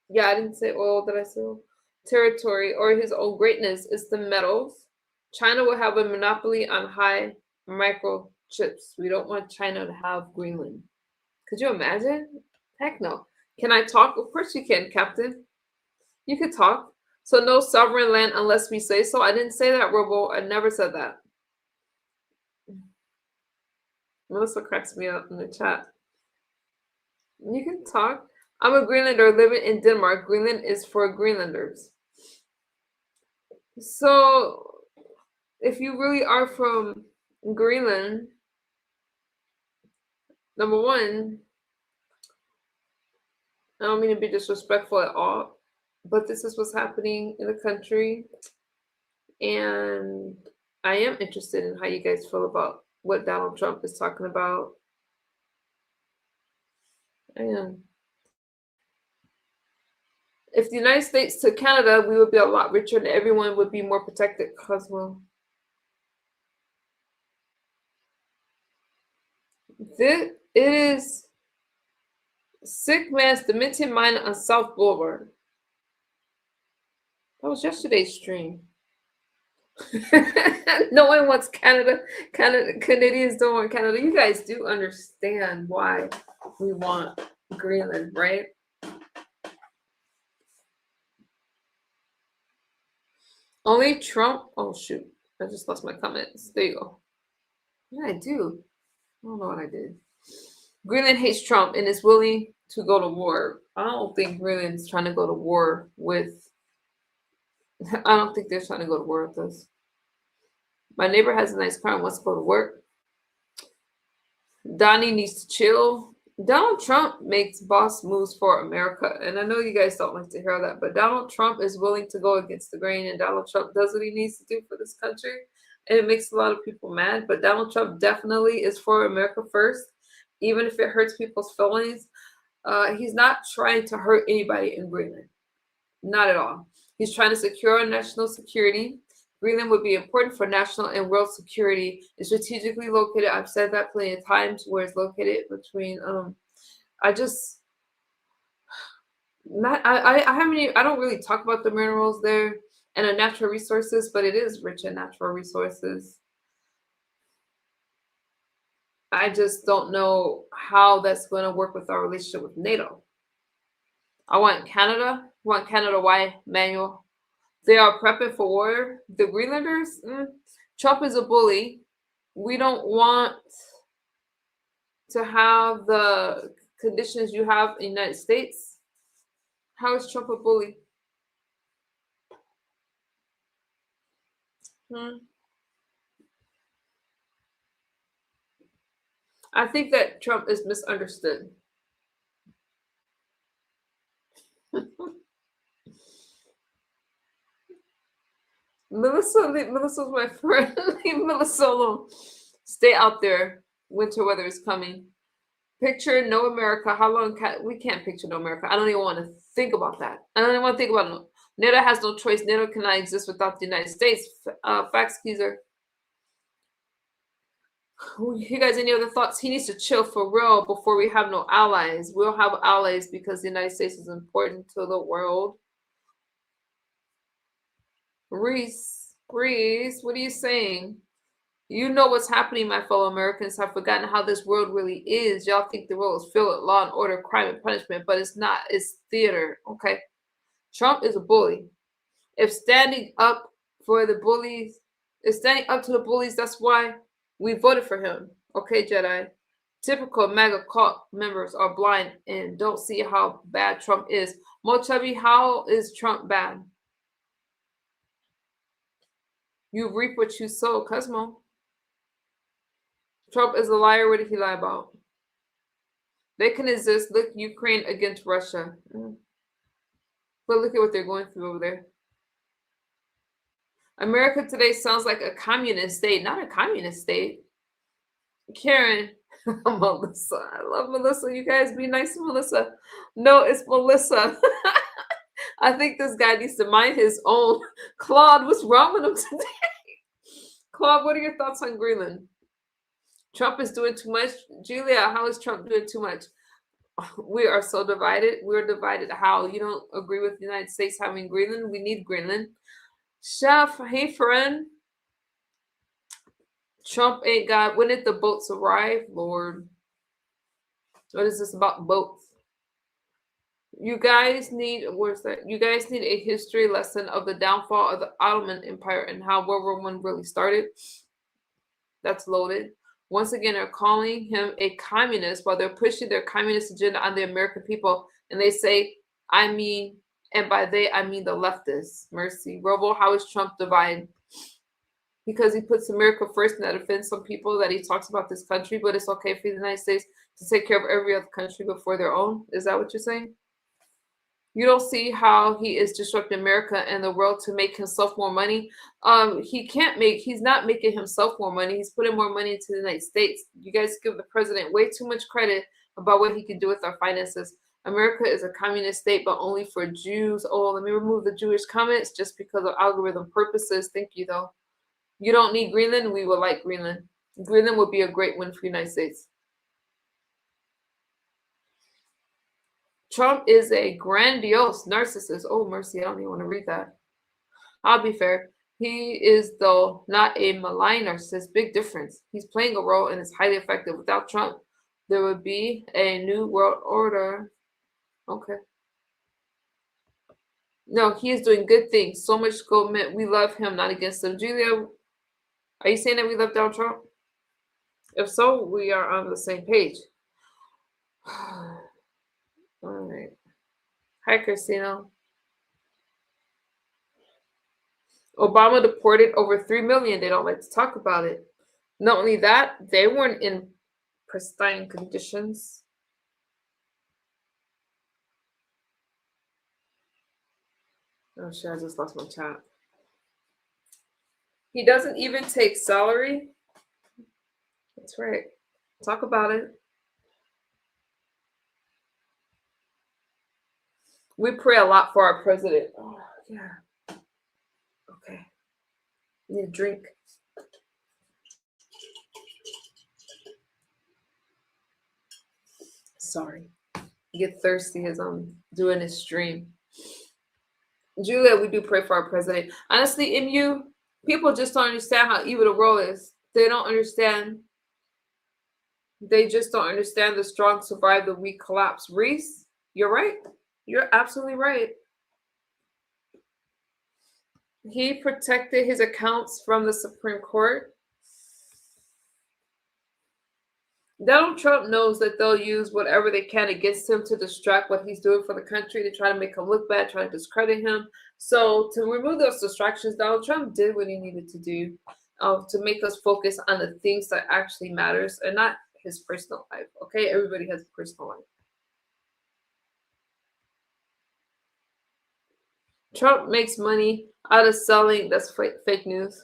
Yeah, I didn't say oil, did I say oil? Territory or his own greatness is the metals. China will have a monopoly on high microchips. We don't want China to have Greenland. Could you imagine? Heck no. Can I talk? Of course you can, Captain. You can talk. So no sovereign land unless we say so. I didn't say that, Robo. I never said that. Melissa cracks me up in the chat. You can talk. I'm a Greenlander living in Denmark. Greenland is for Greenlanders. So, if you really are from Greenland, number one, I don't mean to be disrespectful at all, but this is what's happening in the country. And I am interested in how you guys feel about what Donald Trump is talking about. I am. If the United States took Canada, we would be a lot richer and everyone would be more protected. Cosmo. It is Sick Man's Demented Mind on South Boulevard. That was yesterday's stream. No one wants Canada. Canadians don't want Canada. You guys do understand why we want Greenland, right? Only Trump. Oh shoot! I just lost my comments. There you go. Yeah, I do. I don't know what I did. Greenland hates Trump and is willing to go to war. I don't think Greenland's trying to go to war with. I don't think they're trying to go to war with us. My neighbor has a nice car and wants to go to work. Donnie needs to chill. Donald Trump makes boss moves for America. And I know you guys don't like to hear that, but Donald Trump is willing to go against the grain, and Donald Trump does what he needs to do for this country. And it makes a lot of people mad, but Donald Trump definitely is for America first, even if it hurts people's feelings. He's not trying to hurt anybody in Greenland. Not at all. He's trying to secure our national security. Greenland would be important for national and world security. It's strategically located. I've said that plenty of times, where it's located between. I don't really talk about the minerals there and the natural resources, but it is rich in natural resources. I just don't know how that's going to work with our relationship with NATO. I want Canada. Want Canada? Why, Manuel? They are prepping for war. The Greenlanders? Trump is a bully. We don't want to have the conditions you have in the United States. How is Trump a bully? I think that Trump is misunderstood. Melissa's my friend. Leave Melissa alone. Stay out there. Winter weather is coming. Picture no America. How long we can't picture no America. I don't even want to think about that. I don't even want to think about it. NATO has no choice. NATO cannot exist without the United States. Facts, Keezer. You guys, any other thoughts? He needs to chill for real before we have no allies. We'll have allies because the United States is important to the world. Reese, what are you saying? You know what's happening, my fellow Americans have forgotten how this world really is. Y'all think the world is filled with law and order, crime and punishment, but it's not. It's theater, okay? Trump is a bully. If standing up for the bullies, if standing up to the bullies, that's why we voted for him. Okay, Jedi. Typical MAGA cult members are blind and don't see how bad Trump is. Mo Chubby, how is Trump bad? You reap what you sow, Cosmo. Trump is a liar. What did he lie about? They can exist. Look, Ukraine against Russia. But look at what they're going through over there. America today sounds like a communist state, not a communist state. Karen, Melissa. I love Melissa. You guys be nice to Melissa. No, it's Melissa. I think this guy needs to mind his own. Claude, what's wrong with him today? Claude, what are your thoughts on Greenland? Trump is doing too much. Julia, how is Trump doing too much? We are so divided. We're divided. How? You don't agree with the United States having Greenland? We need Greenland. Chef, hey friend. Trump ain't God. When did the boats arrive? Lord. What is this about boats? You guys need, where's that? You guys need a history lesson of the downfall of the Ottoman Empire and how World War I really started. That's loaded. Once again, they're calling him a communist while they're pushing their communist agenda on the American people. And they say, I mean, and by they, I mean the leftists. Mercy. Robo, how is Trump divided? Because he puts America first, and that offends some people that he talks about this country, but it's okay for the United States to take care of every other country before their own. Is that what you're saying? You don't see how he is disrupting America and the world to make himself more money. He's not making himself more money. He's putting more money into the United States. You guys give the president way too much credit about what he can do with our finances. America is a communist state, but only for Jews. Oh, let me remove the Jewish comments just because of algorithm purposes. Thank you, though. You don't need Greenland. We would like Greenland. Greenland would be a great win for the United States. Trump is a grandiose narcissist. Oh, mercy. I don't even want to read that. I'll be fair. He is, though, not a malign narcissist. Big difference. He's playing a role and is highly effective. Without Trump, there would be a new world order. Okay. No, he is doing good things. So much government. We love him, not against him. Julia, are you saying that we love Donald Trump? If so, we are on the same page. All right. Hi, Christina. Obama deported over 3 million. They don't like to talk about it. Not only that, they weren't in pristine conditions. Oh, shit, I just lost my chat. He doesn't even take salary. That's right. Talk about it. We pray a lot for our president. Oh, yeah. Okay. Need a drink. Sorry. I get thirsty as I'm doing this stream. Julia, we do pray for our president. Honestly, MU, people just don't understand how evil the world is. They don't understand. They just don't understand the strong survive, the weak collapse. Reese, you're right. You're absolutely right. He protected his accounts from the Supreme Court. Donald Trump knows that they'll use whatever they can against him to distract what he's doing for the country, to try to make him look bad, try to discredit him. So to remove those distractions, Donald Trump did what he needed to do to make us focus on the things that actually matters and not his personal life. Okay, everybody has a personal life. Trump makes money out of selling. That's fake news.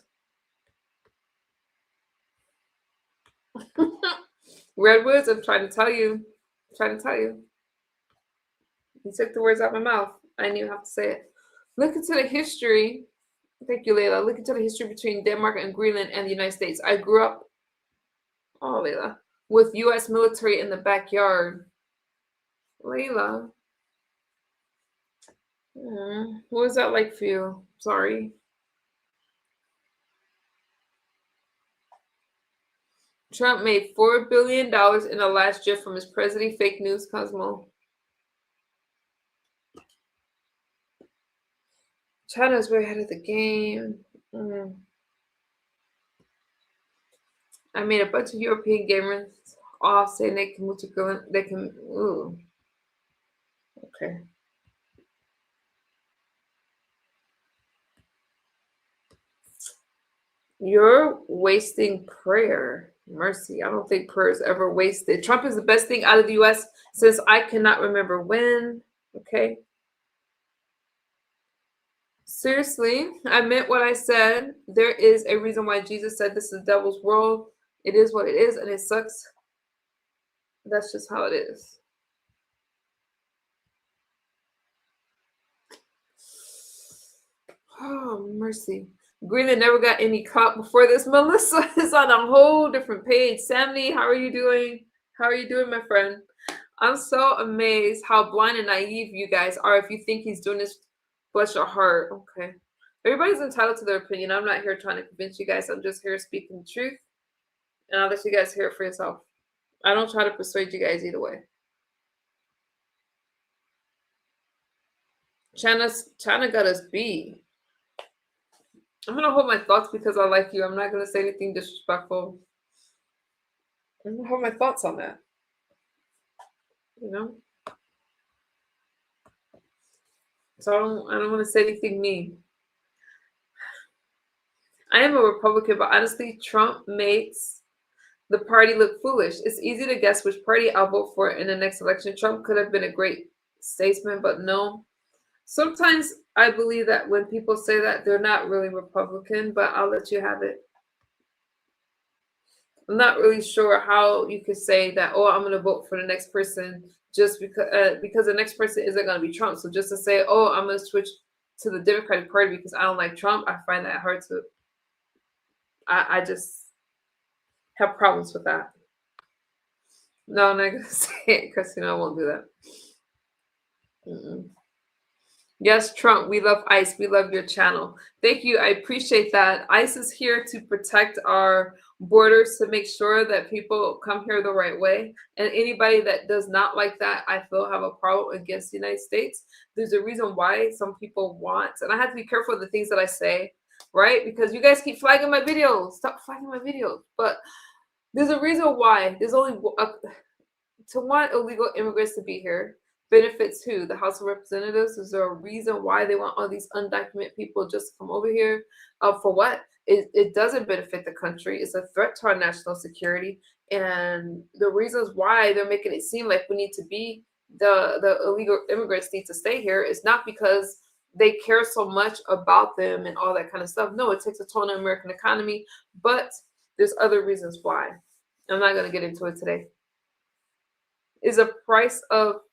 Redwoods, I'm trying to tell you. I'm trying to tell you. You took the words out of my mouth. I didn't even have to say it. Look into the history. Thank you, Layla. Look into the history between Denmark and Greenland and the United States. I grew up, Layla, with U.S. military in the backyard. Layla. What was that like for you? Sorry. Trump made $4 billion in the last year from his presidency. Fake news, Cosmo. China's way ahead of the game. I made a bunch of European gamers all saying they can move to Greenland. They can. Ooh. Okay. You're wasting prayer. Mercy. I don't think prayer is ever wasted. Trump is the best thing out of the U.S. since I cannot remember when. Okay. Seriously, I meant what I said. There is a reason why Jesus said this is the devil's world. It is what it is, and it sucks. That's just how it is. Oh, mercy. Greenland never got any caught before this. Melissa is on a whole different page. Sammy, how are you doing? How are you doing, my friend? I'm so amazed how blind and naive you guys are if you think he's doing this. Bless your heart. Okay. Everybody's entitled to their opinion. I'm not here trying to convince you guys. I'm just here speaking the truth. And I'll let you guys hear it for yourself. I don't try to persuade you guys either way. China got us beat. I'm going to hold my thoughts because I like you. I'm not going to say anything disrespectful. I'm going to hold my thoughts on that. You know? So I don't want to say anything mean. I am a Republican, but honestly, Trump makes the party look foolish. It's easy to guess which party I'll vote for in the next election. Trump could have been a great statesman, but no. Sometimes I believe that when people say that, they're not really Republican, but I'll let you have it. I'm not really sure how you could say that, oh, I'm going to vote for the next person just because the next person isn't going to be Trump. So just to say, oh, I'm going to switch to the Democratic Party because I don't like Trump, I find that hard to. I just have problems with that. No, I'm not going to say it because, I won't do that. Yes, Trump, we love ICE. We love your channel. Thank you. I appreciate that. ICE is here to protect our borders, to make sure that people come here the right way. And anybody that does not like that, I feel have a problem against the United States. There's a reason why some people want, and I have to be careful of the things that I say, right? Because you guys keep flagging my videos. Stop flagging my videos. But there's a reason why. There's only to want illegal immigrants to be here. Benefits who? The House of Representatives. Is there a reason why they want all these undocumented people just to come over here? For what? It doesn't benefit the country. It's a threat to our national security. And the reasons why they're making it seem like we need to be the illegal immigrants need to stay here is not because they care so much about them and all that kind of stuff. No, it takes a toll on the American economy, but there's other reasons why. I'm not going to get into it today. Is the price up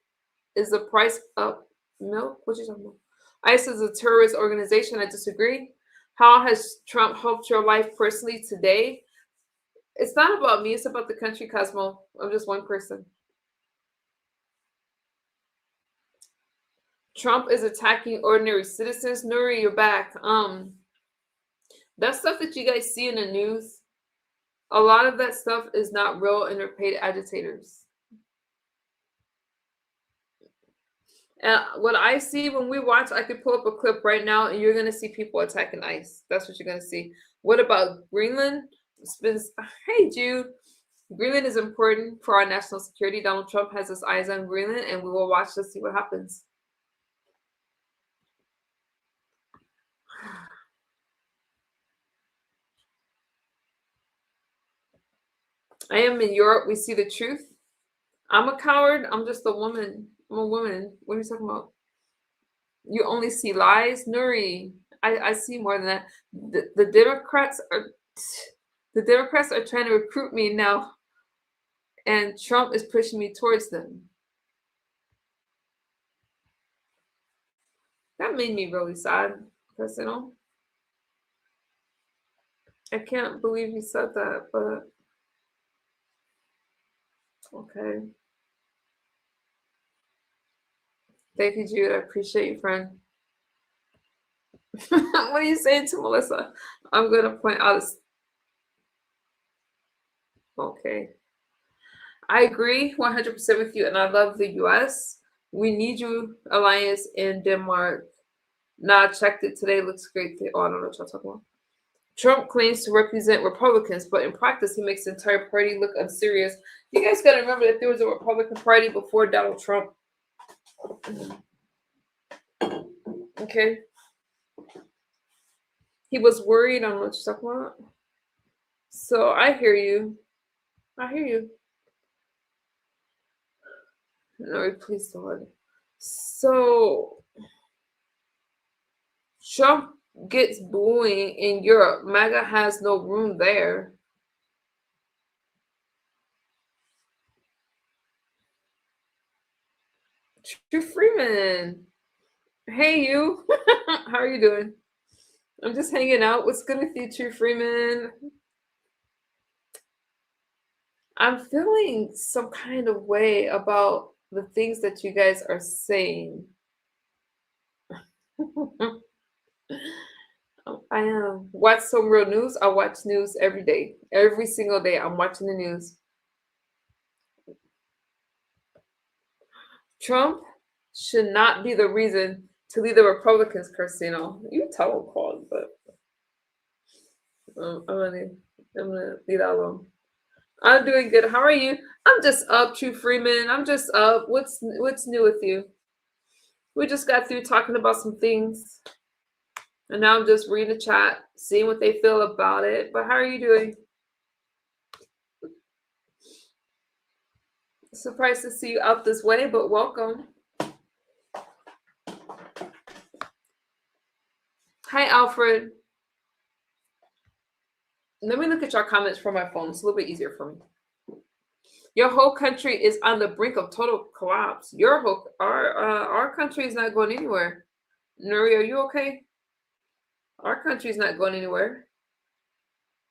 milk? What you talking about? ICE is a terrorist organization. I disagree. How has Trump helped your life personally today? It's not about me. It's about the country, Cosmo. I'm just one person. Trump is attacking ordinary citizens. Nuri, you're back. That stuff that you guys see in the news, a lot of that stuff is not real, and they're paid agitators. And what I see when we watch, I could pull up a clip right now, and you're gonna see people attacking ICE. That's what you're gonna see. What about Greenland? Hey, Jude. Greenland is important for our national security. Donald Trump has his eyes on Greenland, and we will watch to see what happens. I am in Europe. We see the truth. I'm a coward. I'm just a woman. I'm a woman. What are you talking about? You only see lies, Nuri. I see more than that. The Democrats are trying to recruit me now, and Trump is pushing me towards them. That made me really sad, because I can't believe you said that, but okay. Thank you, Jude. I appreciate you, friend. What are you saying to Melissa? I'm going to point out. Okay. I agree 100% with you, and I love the U.S. We need you, alliance in Denmark. Nah, I checked it today. Looks great. Oh, I don't know what y'all talking about. Trump claims to represent Republicans, but in practice, he makes the entire party look unserious. You guys got to remember that there was a Republican Party before Donald Trump. Okay. He was worried on what you're talking about. So I hear you. I hear you. No, please don't. So Trump gets booing in Europe. MAGA has no room there. True Freeman. Hey, you. How are you doing? I'm just hanging out. What's good with you, True Freeman? I'm feeling some kind of way about the things that you guys are saying. I am. Watch some real news. I watch news every day. Every single day, I'm watching the news. Trump should not be the reason to lead the Republicans, Christina. You tell him, Paul, but I'm gonna leave that alone. I'm doing good. How are you? I'm just up, True Freeman. I'm just up. What's new with you? We just got through talking about some things, and now I'm just reading the chat, seeing what they feel about it. But how are you doing? Surprised to see you out this way, but welcome. Hi, Alfred. Let me look at your comments from my phone. It's a little bit easier for me. Your whole country is on the brink of total collapse. Our country is not going anywhere. Nuri, are you okay? Our country is not going anywhere.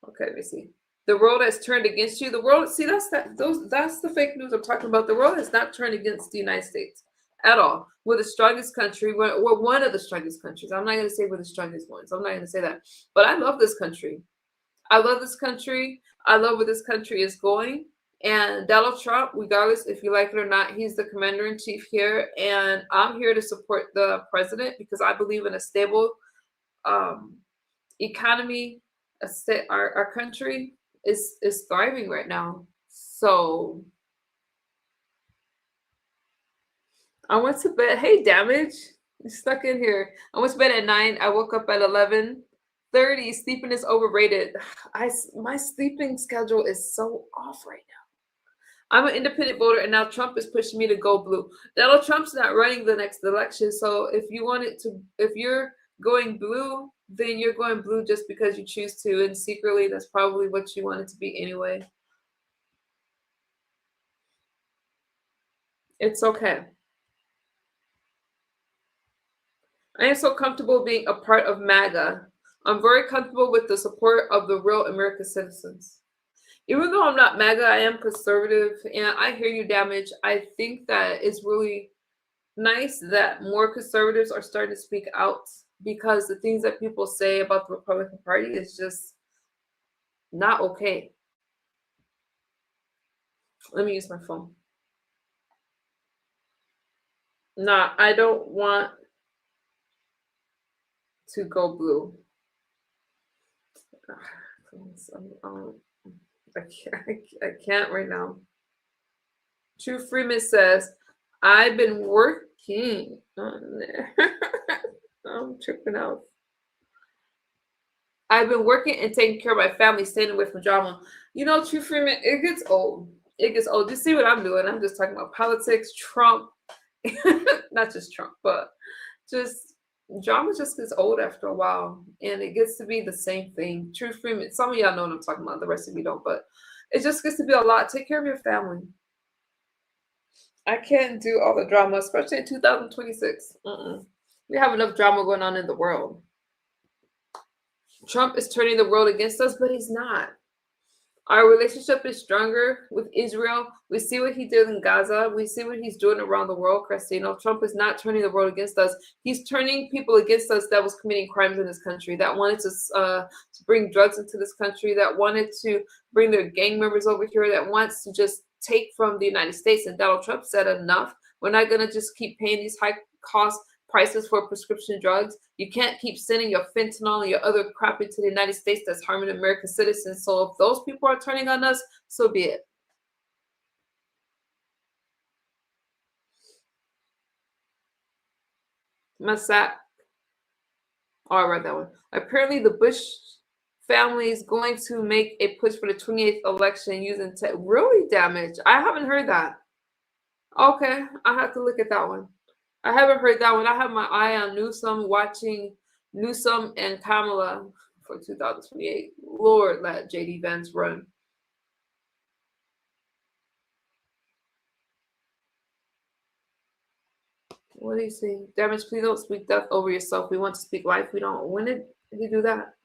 Okay, let me see. The world has turned against you. The world, see, that's the fake news I'm talking about. The world has not turned against the United States at all. We're the strongest country. We're one of the strongest countries. I'm not going to say we're the strongest ones. I'm not going to say that. But I love this country. I love this country. I love where this country is going. And Donald Trump, regardless if you like it or not, he's the commander-in-chief here. And I'm here to support the president because I believe in a stable economy. Our country is thriving right now. So I went to bed. Hey, Damage. You stuck in here. I went to bed at 9. I woke up at 11:30. Sleeping is overrated. My sleeping schedule is so off right now. I'm an independent voter, and now Trump is pushing me to go blue. Donald Trump's not running the next election, so if you're going blue, then you're going blue just because you choose to, and secretly, that's probably what you want it to be anyway. It's okay. I am so comfortable being a part of MAGA. I'm very comfortable with the support of the real American citizens. Even though I'm not MAGA, I am conservative, and I hear you, Damage. I think that it's really nice that more conservatives are starting to speak out because the things that people say about the Republican Party is just not okay. Let me use my phone. Nah, I don't want to go blue. I can't right now. True Freeman says, I've been working on there. I'm tripping out. I've been working and taking care of my family, staying away from drama. You know, True Freeman, it gets old. It gets old. You see what I'm doing? I'm just talking about politics, Trump, not just Trump, but just drama just gets old after a while. And it gets to be the same thing. True Freeman, some of y'all know what I'm talking about. The rest of you don't, but it just gets to be a lot. Take care of your family. I can't do all the drama, especially in 2026. We have enough drama going on in the world. Trump is turning the world against us, but he's not. Our relationship is stronger with Israel. We see what he did in Gaza. We see what he's doing around the world, Christina. Trump is not turning the world against us. He's turning people against us that was committing crimes in this country, that wanted to bring drugs into this country, that wanted to bring their gang members over here, that wants to just take from the United States. And Donald Trump said enough. We're not going to just keep paying these high cost prices for prescription drugs. You can't keep sending your fentanyl and your other crap into the United States that's harming American citizens. So if those people are turning on us, so be it. Masak. Oh, I read that one. Apparently the Bush family is going to make a push for the 28th election using really damage. I haven't heard that. Okay, I have to look at that one. I haven't heard that one. I have my eye on Newsom, watching Newsom and Kamala for 2028. Lord, let JD Vance run. What do you say? Damage, please don't speak death over yourself. We want to speak life. We don't. When did he do that?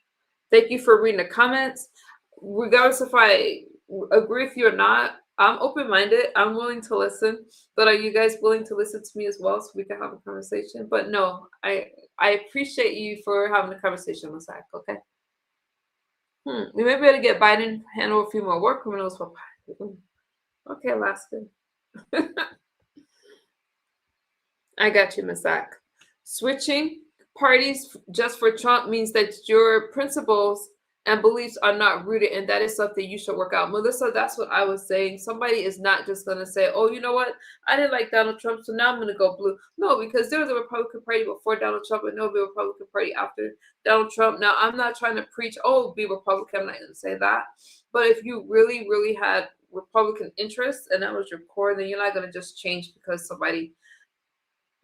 Thank you for reading the comments. Regardless if I agree with you or not, I'm open-minded. I'm willing to listen. But are you guys willing to listen to me as well so we can have a conversation? But no, I appreciate you for having a conversation with Zach, okay? We may be able to get Biden handle a few more war criminals for Biden. Okay, Alaska. I got you, Miss Zach. Switching parties just for Trump means that your principles and beliefs are not rooted, and that is something you should work out. Melissa, that's what I was saying. Somebody is not just going to say, oh, you know what? I didn't like Donald Trump, so now I'm going to go blue. No, because there was a Republican Party before Donald Trump, and there'll be a Republican Party after Donald Trump. Now, I'm not trying to preach, oh, be Republican. I'm not going to say that. But if you really, really had Republican interests, and that was your core, then you're not going to just change because somebody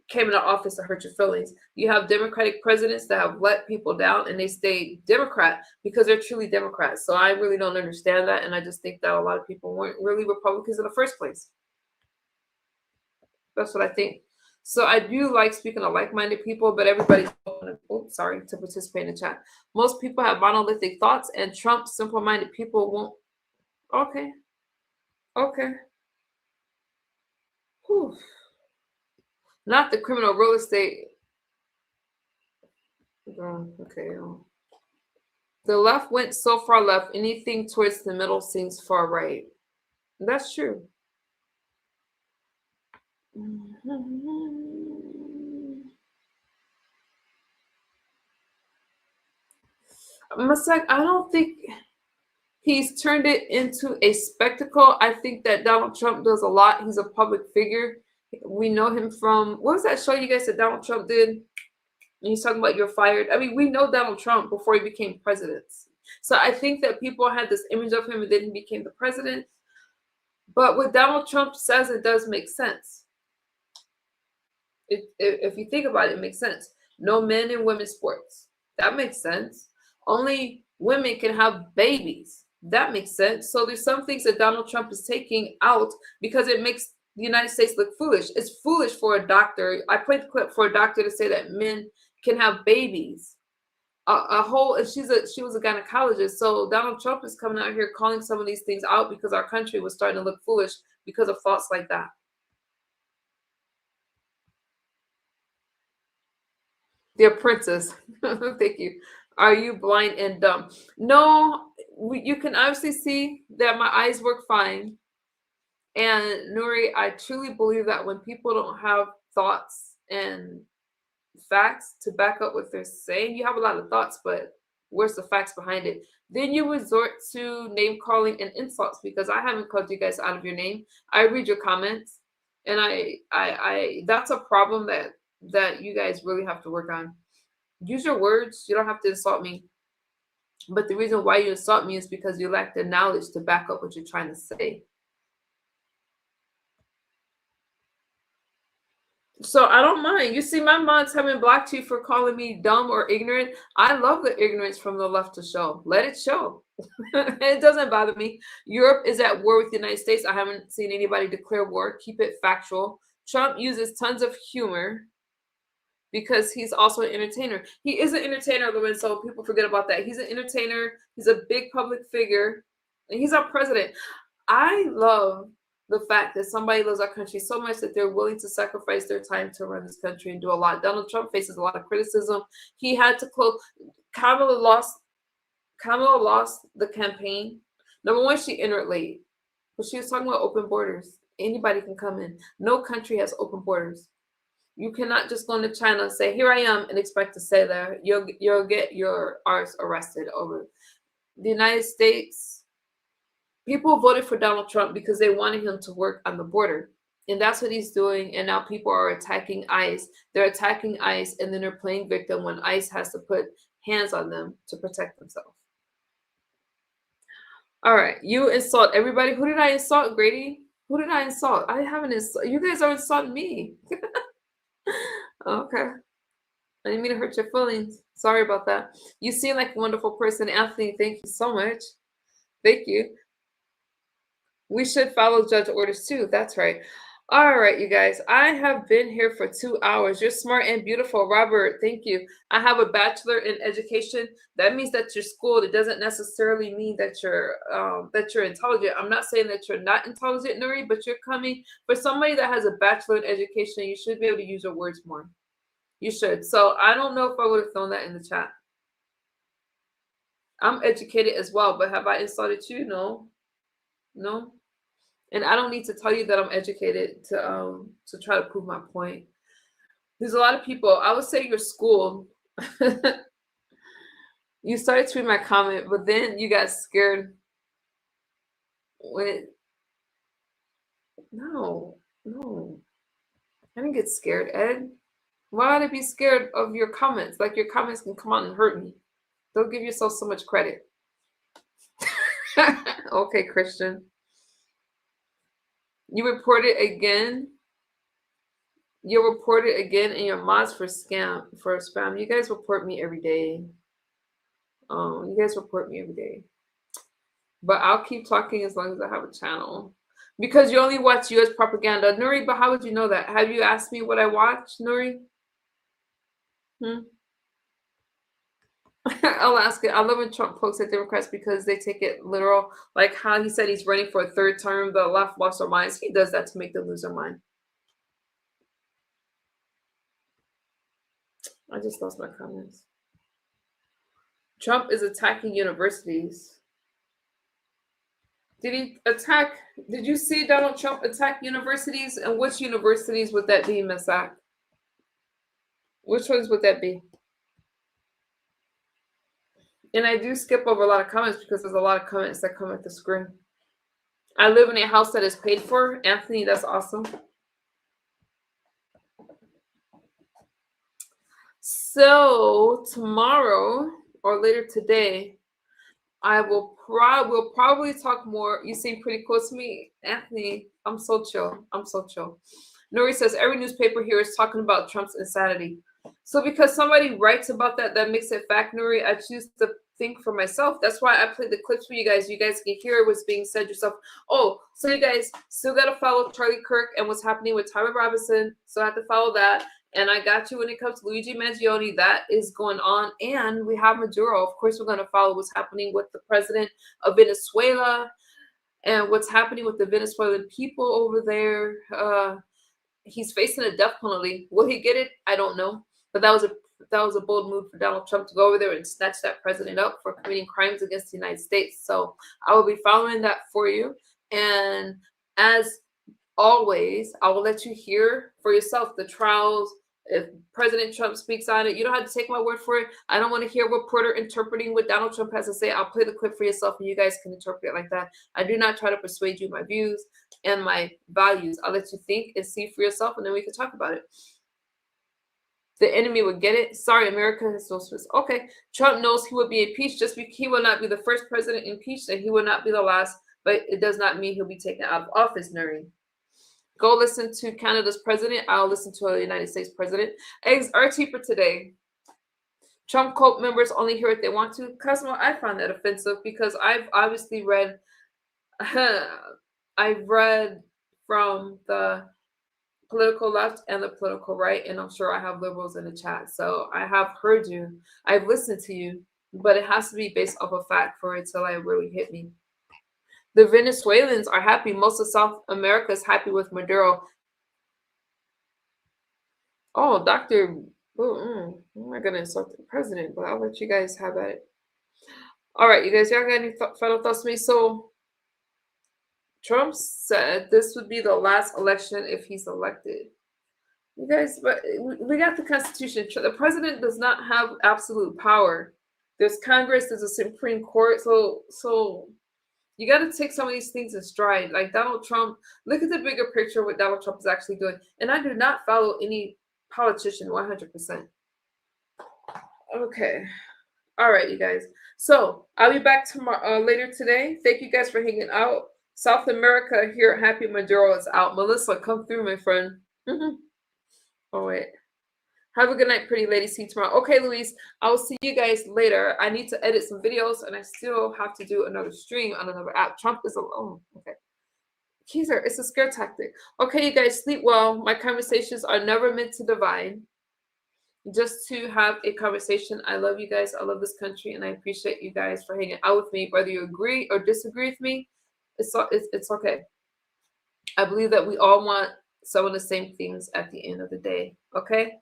came into office to hurt your feelings. You have Democratic presidents that have let people down and they stay Democrat because they're truly Democrats. So I really don't understand that. And I just think that a lot of people weren't really Republicans in the first place. That's what I think. So I do like speaking to like-minded people, but everybody's to participate in the chat. Most people have monolithic thoughts, and Trump simple-minded people won't. Okay. Whew. Not the criminal real estate. Okay. The left went so far left, anything towards the middle seems far right. That's true. Masak, I don't think he's turned it into a spectacle. I think that Donald Trump does a lot. He's a public figure. We know him from, what was that show you guys said Donald Trump did? And he's talking about you're fired. I mean, we know Donald Trump before he became president. So I think that people had this image of him and then he became the president. But what Donald Trump says, it does make sense. If you think about it, it makes sense. No men in women's sports. That makes sense. Only women can have babies. That makes sense. So there's some things that Donald Trump is taking out because it makes the United States look foolish. It's foolish for a doctor. I played the clip for a doctor to say that men can have babies. She was a gynecologist. So Donald Trump is coming out here calling some of these things out because our country was starting to look foolish because of thoughts like that. The Apprentice. Thank you. Are you blind and dumb? No, you can obviously see that my eyes work fine. And Nuri, I truly believe that when people don't have thoughts and facts to back up what they're saying. You have a lot of thoughts, but where's the facts behind it? Then you resort to name calling and insults, because I haven't called you guys out of your name. I read your comments, and I that's a problem that you guys really have to work on. Use your words. You don't have to insult me. But the reason why you insult me is because you lack the knowledge to back up what you're trying to say. So I don't mind. You see, my mods haven't blocked you for calling me dumb or ignorant. I love the ignorance from the left to show. Let it show. It doesn't bother me. Europe is at war with the United States. I haven't seen anybody declare war. Keep it factual. Trump uses tons of humor because he's also an entertainer. He is an entertainer, so people forget about that. He's an entertainer. He's a big public figure, and he's our president. I love the fact that somebody loves our country so much that they're willing to sacrifice their time to run this country and do a lot. Donald Trump faces a lot of criticism. He had to close. Kamala lost the campaign. Number one, she entered late, but she was talking about open borders. Anybody can come in. No country has open borders. You cannot just go into China and say, "Here I am," and expect to stay there. You'll get your arse arrested over the United States. People voted for Donald Trump because they wanted him to work on the border. And that's what he's doing. And now people are attacking ICE. They're attacking ICE, and then they're playing victim when ICE has to put hands on them to protect themselves. All right. You insult everybody. Who did I insult, Grady? Who did I insult? I haven't insulted. You guys are insulting me. Okay. I didn't mean to hurt your feelings. Sorry about that. You seem like a wonderful person. Anthony, thank you so much. Thank you. We should follow judge orders too. That's right. All right, you guys. I have been here for 2 hours. You're smart and beautiful. Robert, thank you. I have a bachelor in education. That means that you're schooled. It doesn't necessarily mean that you're intelligent. I'm not saying that you're not intelligent, Nuri, but you're coming for somebody that has a bachelor in education. You should be able to use your words more. You should. So I don't know if I would have thrown that in the chat. I'm educated as well, but have I insulted you? No. No. And I don't need to tell you that I'm educated to try to prove my point. There's a lot of people. I would say you're schooled. You started to read my comment, but then you got scared when it. No. I didn't get scared, Ed. Why would I be scared of your comments? Like, your comments can come out and hurt me. Don't give yourself so much credit. Okay, Christian. You reported again. You'll report it again in your mods for spam. You guys report me every day. You guys report me every day. But I'll keep talking as long as I have a channel. Because you only watch US propaganda. Nuri, but how would you know that? Have you asked me what I watch, Nuri? I'll ask it. I love when Trump pokes at Democrats because they take it literal. Like how he said he's running for a third term. The left lost their minds. He does that to make them lose their mind. I just lost my comments. Trump is attacking universities. Did you see Donald Trump attack universities? And which universities would that be, Ms. Zach? Which ones would that be? And I do skip over a lot of comments because there's a lot of comments that come at the screen. I live in a house that is paid for. Anthony, that's awesome. So tomorrow or later today, I will probably talk more. You seem pretty close to me, Anthony. I'm so chill. Nuri says every newspaper here is talking about Trump's insanity. So because somebody writes about that makes it fact, Nuri, I choose to think for myself. That's why I played the clips for you guys. You guys can hear what's being said yourself. Oh, so you guys still got to follow Charlie Kirk and what's happening with Tyler Robinson. So I have to follow that. And I got you when it comes to Luigi Mangione. That is going on. And we have Maduro. Of course, we're going to follow what's happening with the president of Venezuela and what's happening with the Venezuelan people over there. He's facing a death penalty. Will he get it? I don't know. But that was a bold move for Donald Trump to go over there and snatch that president up for committing crimes against the United States. So I will be following that for you. And as always, I will let you hear for yourself the trials. If President Trump speaks on it, you don't have to take my word for it. I don't want to hear a reporter interpreting what Donald Trump has to say. I'll play the clip for yourself and you guys can interpret it like that. I do not try to persuade you my views and my values. I'll let you think and see for yourself and then we can talk about it. The enemy would get it. Sorry, America has no space. Okay, Trump knows he will be impeached. He will not be the first president impeached and he will not be the last, but it does not mean he'll be taken out of office, Nuri. Go listen to Canada's president. I'll listen to a United States president. Eggs are cheaper today. Trump cult members only hear what they want to. Cosmo, I find that offensive because I've obviously read, I've read from the political left and the political right, and I'm sure I have liberals in the chat. So I have heard you. I've listened to you, but it has to be based off of fact for it to like really hit me. The Venezuelans are happy. Most of South America is happy with Maduro. Oh, Dr. I'm not going to insult the president, but I'll let you guys have at it. All right, you guys, y'all got any final thoughts for me? So Trump said this would be the last election if he's elected. You guys, but we got the Constitution. The president does not have absolute power. There's Congress, there's a Supreme Court. So you got to take some of these things in stride. Like Donald Trump, look at the bigger picture of what Donald Trump is actually doing. And I do not follow any politician 100%. Okay. All right, you guys. So I'll be back tomorrow, later today. Thank you guys for hanging out. South America here, happy Maduro is out. Melissa, come through, my friend. Oh, wait. Have a good night, pretty lady. See you tomorrow. Okay, Luis, I will see you guys later. I need to edit some videos, and I still have to do another stream on another app. Trump is alone. Okay. Keezer, it's a scare tactic. Okay, you guys, sleep well. My conversations are never meant to divide. Just to have a conversation. I love you guys. I love this country, and I appreciate you guys for hanging out with me. Whether you agree or disagree with me, it's okay. I believe that we all want some of the same things at the end of the day. Okay?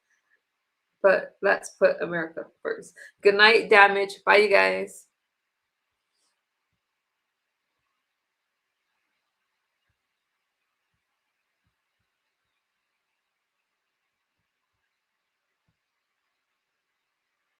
But let's put America first. Good night, damage. Bye, you guys.